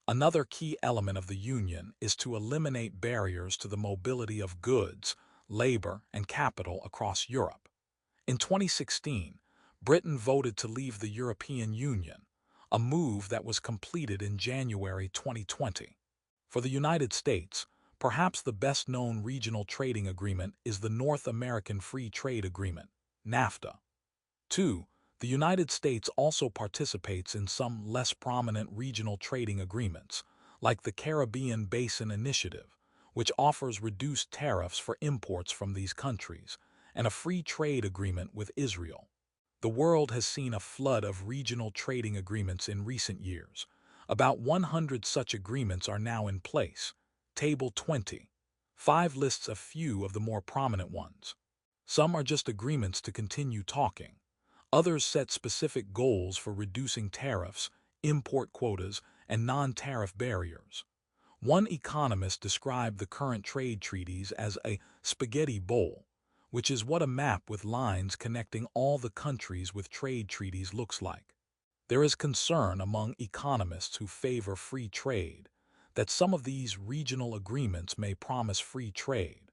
[SPEAKER 1] Another key element of the Union is to eliminate barriers to the mobility of goods, labor, and capital across Europe. In 2016, Britain voted to leave the European Union, a move that was completed in January 2020. For the United States, perhaps the best-known regional trading agreement is the North American Free Trade Agreement, NAFTA. 2. The United States also participates in some less prominent regional trading agreements, like the Caribbean Basin Initiative, which offers reduced tariffs for imports from these countries, and a free trade agreement with Israel. The world has seen a flood of regional trading agreements in recent years. About 100 such agreements are now in place. Table 20. 5 lists a few of the more prominent ones. Some are just agreements to continue talking. Others set specific goals for reducing tariffs, import quotas, and non-tariff barriers. One economist described the current trade treaties as a spaghetti bowl, which is what a map with lines connecting all the countries with trade treaties looks like. There is concern among economists who favor free trade that some of these regional agreements may promise free trade,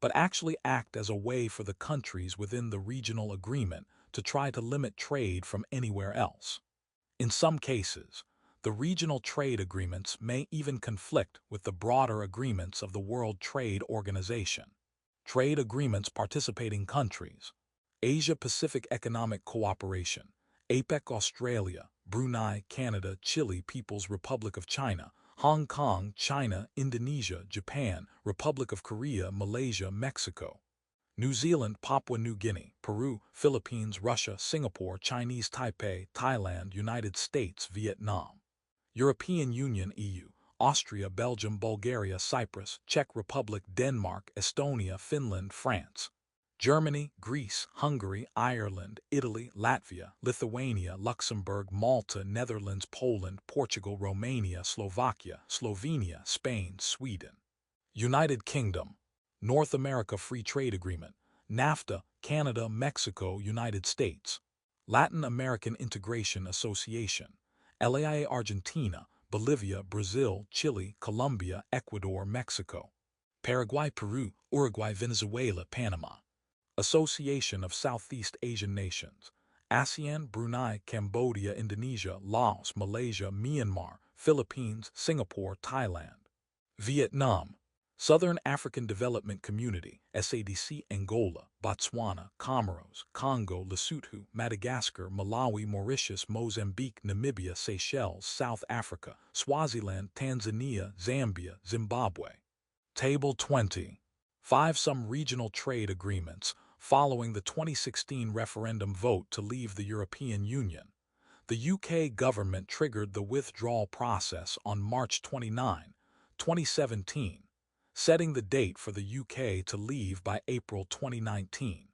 [SPEAKER 1] but actually act as a way for the countries within the regional agreement to try to limit trade from anywhere else. In some cases, the regional trade agreements may even conflict with the broader agreements of the World Trade Organization. Trade agreements participating countries: Asia-Pacific Economic Cooperation, APEC Australia, Brunei, Canada, Chile, People's Republic of China, Hong Kong, China, Indonesia, Japan, Republic of Korea, Malaysia, Mexico. New Zealand, Papua New Guinea, Peru, Philippines, Russia, Singapore, Chinese Taipei, Thailand, United States, Vietnam. European Union EU, Austria, Belgium, Bulgaria, Cyprus, Czech Republic, Denmark, Estonia, Finland, France. Germany, Greece, Hungary, Ireland, Italy, Latvia, Lithuania, Luxembourg, Malta, Netherlands, Poland, Portugal, Romania, Slovakia, Slovenia, Spain, Sweden. United Kingdom, North America Free Trade Agreement, NAFTA, Canada, Mexico, United States. Latin American Integration Association, LAIA, Argentina, Bolivia, Brazil, Chile, Colombia, Ecuador, Mexico. Paraguay, Peru, Uruguay, Venezuela, Panama. Association of Southeast Asian Nations, ASEAN, Brunei, Cambodia, Indonesia, Laos, Malaysia, Myanmar, Philippines, Singapore, Thailand. Vietnam, Southern African Development Community, SADC, Angola, Botswana, Comoros, Congo, Lesotho, Madagascar, Malawi, Mauritius, Mozambique, Namibia, Seychelles, South Africa, Swaziland, Tanzania, Zambia, Zimbabwe. Table 20. 5. Some regional trade agreements. Following the 2016 referendum vote to leave the European Union, the UK government triggered the withdrawal process on March 29, 2017, setting the date for the UK to leave by April 2019.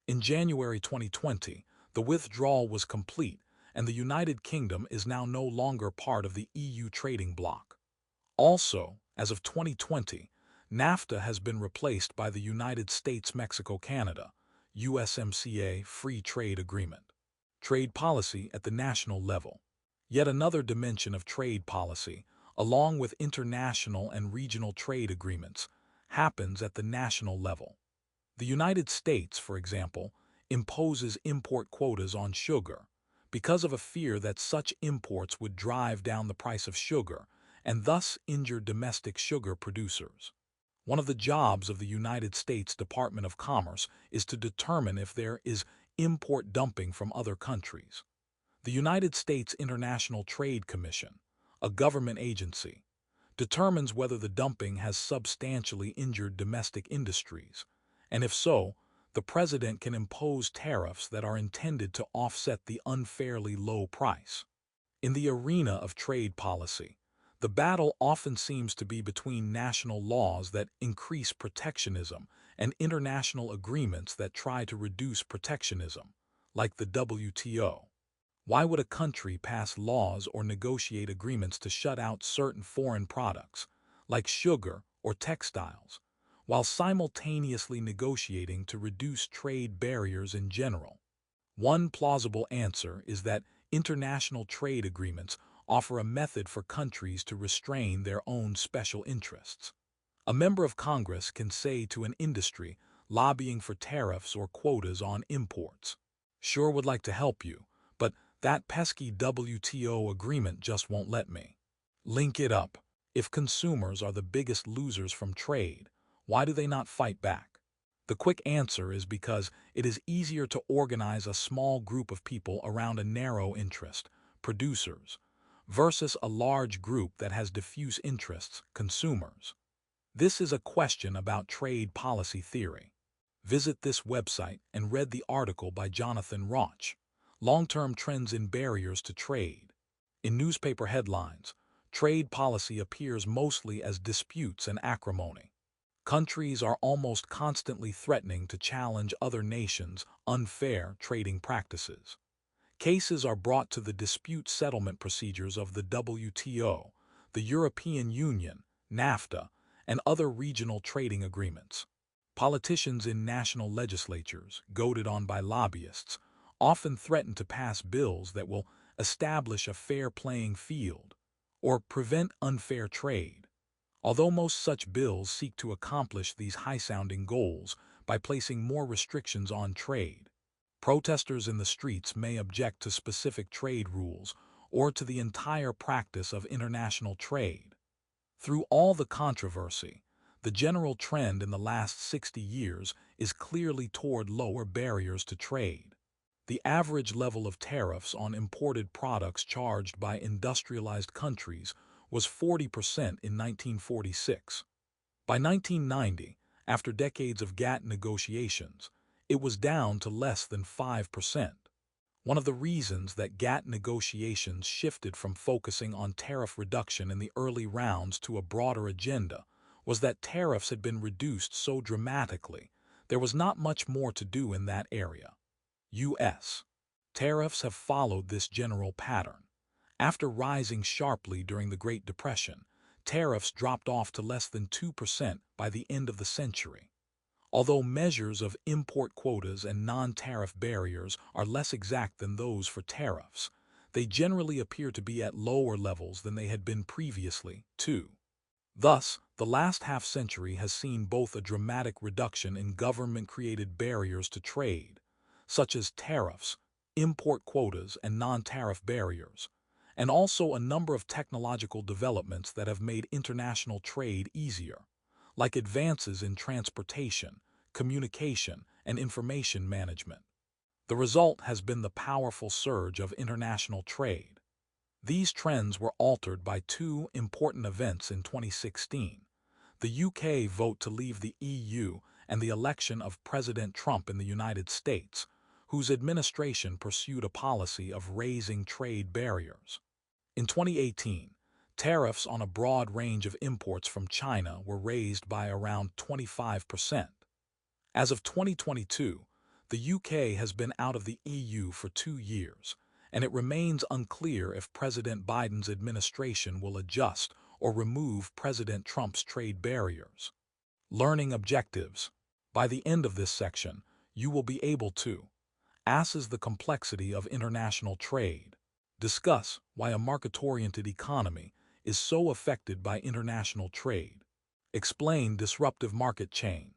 [SPEAKER 1] In January 2020, the withdrawal was complete, and the United Kingdom is now no longer part of the EU trading bloc. Also, as of 2020, NAFTA has been replaced by the United States-Mexico-Canada, USMCA Free Trade Agreement. Trade policy at the national level. Yet another dimension of trade policy, along with international and regional trade agreements, happens at the national level. The United States, for example, imposes import quotas on sugar because of a fear that such imports would drive down the price of sugar and thus injure domestic sugar producers. One of the jobs of the United States Department of Commerce is to determine if there is import dumping from other countries. The United States International Trade Commission, a government agency, determines whether the dumping has substantially injured domestic industries, and if so, the president can impose tariffs that are intended to offset the unfairly low price. In the arena of trade policy, the battle often seems to be between national laws that increase protectionism and international agreements that try to reduce protectionism, like the WTO. Why would a country pass laws or negotiate agreements to shut out certain foreign products, like sugar or textiles, while simultaneously negotiating to reduce trade barriers in general? One plausible answer is that international trade agreements offer a method for countries to restrain their own special interests. A member of Congress can say to an industry lobbying for tariffs or quotas on imports, "Sure would like to help you, but that pesky WTO agreement just won't let me." Link it up. If consumers are the biggest losers from trade, why do they not fight back? The quick answer is because it is easier to organize a small group of people around a narrow interest, producers, versus a large group that has diffuse interests, consumers. This is a question about trade policy theory. Visit this website and read the article by Jonathan Rauch, Long-Term Trends in Barriers to Trade. In newspaper headlines, trade policy appears mostly as disputes and acrimony. Countries are almost constantly threatening to challenge other nations' unfair trading practices. Cases are brought to the dispute settlement procedures of the WTO, the European Union, NAFTA, and other regional trading agreements. Politicians in national legislatures, goaded on by lobbyists, often threaten to pass bills that will establish a fair playing field or prevent unfair trade. Although most such bills seek to accomplish these high-sounding goals by placing more restrictions on trade, protesters in the streets may object to specific trade rules or to the entire practice of international trade. Through all the controversy, the general trend in the last 60 years is clearly toward lower barriers to trade. The average level of tariffs on imported products charged by industrialized countries was 40% in 1946. By 1990, after decades of GATT negotiations, it was down to less than 5%. One of the reasons that GATT negotiations shifted from focusing on tariff reduction in the early rounds to a broader agenda was that tariffs had been reduced so dramatically, there was not much more to do in that area. U.S. tariffs have followed this general pattern. After rising sharply during the Great Depression, tariffs dropped off to less than 2% by the end of the century. Although measures of import quotas and non-tariff barriers are less exact than those for tariffs, they generally appear to be at lower levels than they had been previously, too. Thus, the last half-century has seen both a dramatic reduction in government-created barriers to trade, such as tariffs, import quotas, and non-tariff barriers, and also a number of technological developments that have made international trade easier, like advances in transportation, communication, and information management. The result has been the powerful surge of international trade. These trends were altered by two important events in 2016: the UK vote to leave the EU and the election of President Trump in the United States, whose administration pursued a policy of raising trade barriers. In 2018, tariffs on a broad range of imports from China were raised by around 25%. As of 2022, the UK has been out of the EU for 2 years, and it remains unclear if President Biden's administration will adjust or remove President Trump's trade barriers. Learning objectives. By the end of this section, you will be able to assess the complexity of international trade, discuss why a market-oriented economy is so affected by international trade, explain disruptive market chain.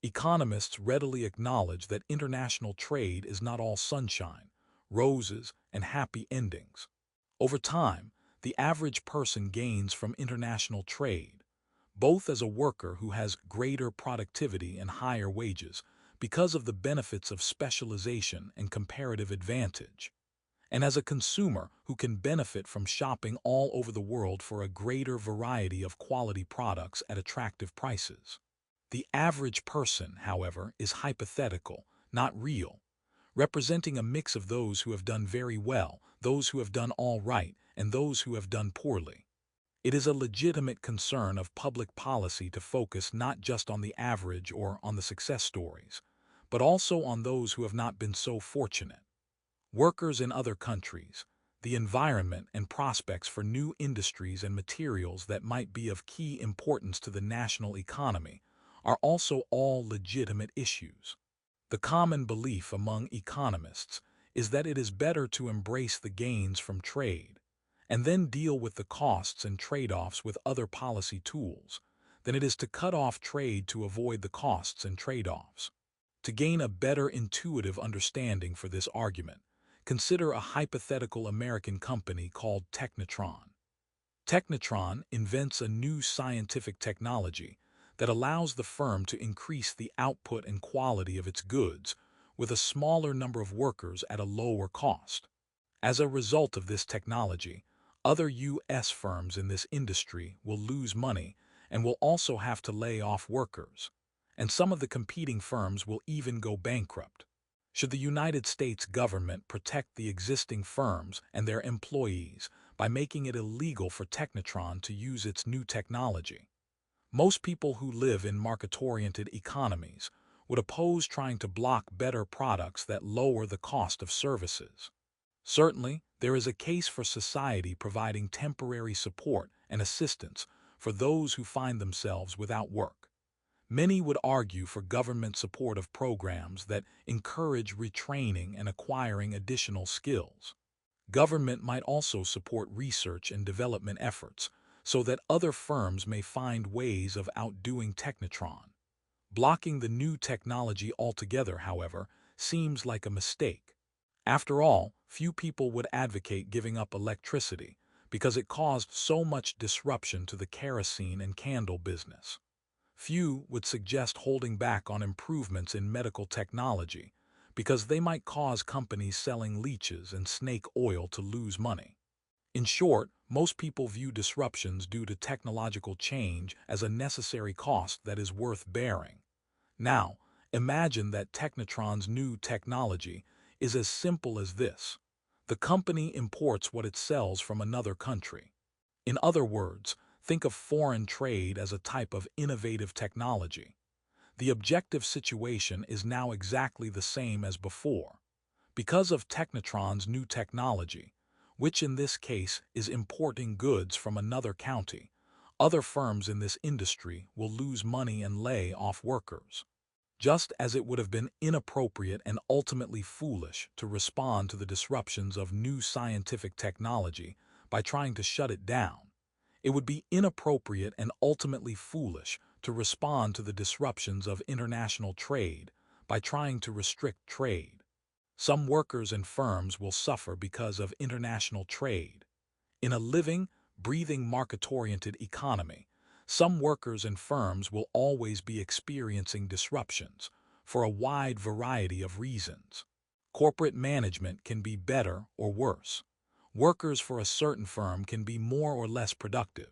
[SPEAKER 1] Economists readily acknowledge that international trade is not all sunshine, roses, and happy endings. Over time, the average person gains from international trade, both as a worker who has greater productivity and higher wages because of the benefits of specialization and comparative advantage, and as a consumer who can benefit from shopping all over the world for a greater variety of quality products at attractive prices. The average person, however, is hypothetical, not real, representing a mix of those who have done very well, those who have done all right, and those who have done poorly. It is a legitimate concern of public policy to focus not just on the average or on the success stories, but also on those who have not been so fortunate. Workers in other countries, the environment and prospects for new industries and materials that might be of key importance to the national economy are also all legitimate issues. The common belief among economists is that it is better to embrace the gains from trade and then deal with the costs and trade-offs with other policy tools than it is to cut off trade to avoid the costs and trade-offs. To gain a better intuitive understanding for this argument, consider a hypothetical American company called Technotron. Technotron invents a new scientific technology that allows the firm to increase the output and quality of its goods with a smaller number of workers at a lower cost. As a result of this technology, other U.S. firms in this industry will lose money and will also have to lay off workers, and some of the competing firms will even go bankrupt. Should the United States government protect the existing firms and their employees by making it illegal for Technotron to use its new technology? Most people who live in market-oriented economies would oppose trying to block better products that lower the cost of services. Certainly, there is a case for society providing temporary support and assistance for those who find themselves without work. Many would argue for government support of programs that encourage retraining and acquiring additional skills. Government might also support research and development efforts so that other firms may find ways of outdoing Technotron. Blocking the new technology altogether, however, seems like a mistake. After all, few people would advocate giving up electricity because it caused so much disruption to the kerosene and candle business. Few would suggest holding back on improvements in medical technology because they might cause companies selling leeches and snake oil to lose money. In short, most people view disruptions due to technological change as a necessary cost that is worth bearing. Now, imagine that Technotron's new technology is as simple as this. The company imports what it sells from another country. In other words, think of foreign trade as a type of innovative technology. The objective situation is now exactly the same as before. Because of Technotron's new technology, which in this case is importing goods from another county, other firms in this industry will lose money and lay off workers. Just as it would have been inappropriate and ultimately foolish to respond to the disruptions of new scientific technology by trying to shut it down, it would be inappropriate and ultimately foolish to respond to the disruptions of international trade by trying to restrict trade. Some workers and firms will suffer because of international trade. In a living, breathing, market-oriented economy, some workers and firms will always be experiencing disruptions for a wide variety of reasons. Corporate management can be better or worse. Workers for a certain firm can be more or less productive.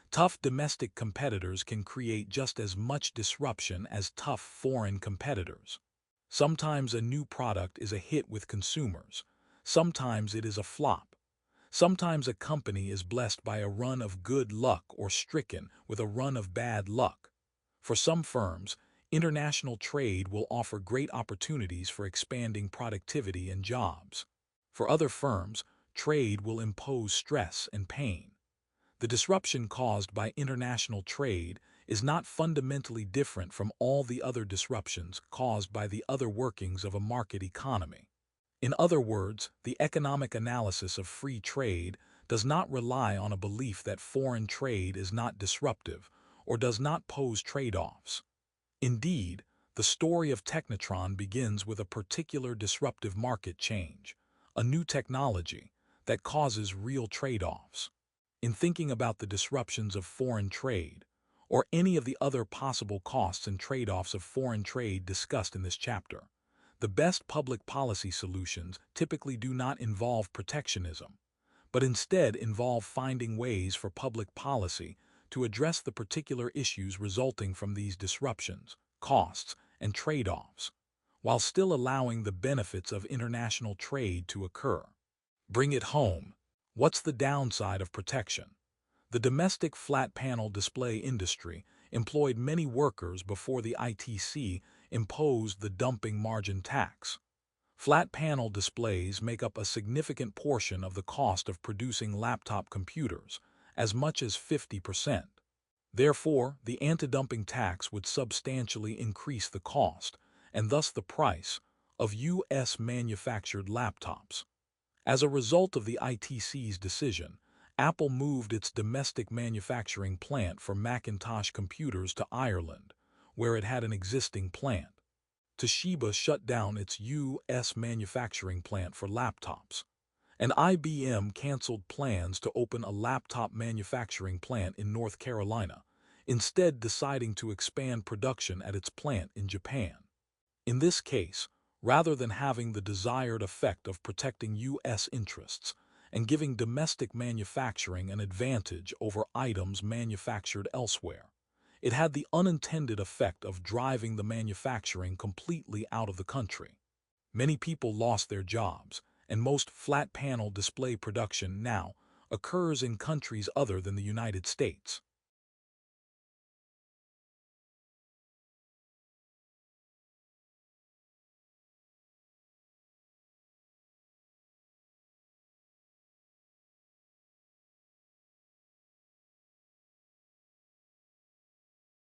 [SPEAKER 1] Tough domestic competitors can create just as much disruption as tough foreign competitors. Sometimes a new product is a hit with consumers. Sometimes it is a flop. Sometimes a company is blessed by a run of good luck or stricken with a run of bad luck. For some firms, international trade will offer great opportunities for expanding productivity and jobs. For other firms, trade will impose stress and pain. The disruption caused by international trade is not fundamentally different from all the other disruptions caused by the other workings of a market economy. In other words, the economic analysis of free trade does not rely on a belief that foreign trade is not disruptive or does not pose trade-offs. Indeed, the story of Technotron begins with a particular disruptive market change, a new technology that causes real trade-offs. In thinking about the disruptions of foreign trade, or any of the other possible costs and trade-offs of foreign trade discussed in this chapter, the best public policy solutions typically do not involve protectionism, but instead involve finding ways for public policy to address the particular issues resulting from these disruptions, costs, and trade-offs, while still allowing the benefits of international trade to occur. Bring it home. What's the downside of protection? The domestic flat panel display industry employed many workers before the ITC imposed the dumping margin tax. Flat panel displays make up a significant portion of the cost of producing laptop computers, as much as 50%. Therefore, the anti-dumping tax would substantially increase the cost, and thus the price, of U.S. manufactured laptops. As a result of the ITC's decision, Apple moved its domestic manufacturing plant for Macintosh computers to Ireland, where it had an existing plant. Toshiba shut down its U.S. manufacturing plant for laptops, and IBM canceled plans to open a laptop manufacturing plant in North Carolina, instead deciding to expand production at its plant in Japan. In this case, rather than having the desired effect of protecting U.S. interests and giving domestic manufacturing an advantage over items manufactured elsewhere, it had the unintended effect of driving the manufacturing completely out of the country. Many people lost their jobs, and most flat panel display production now occurs in countries other than the United States.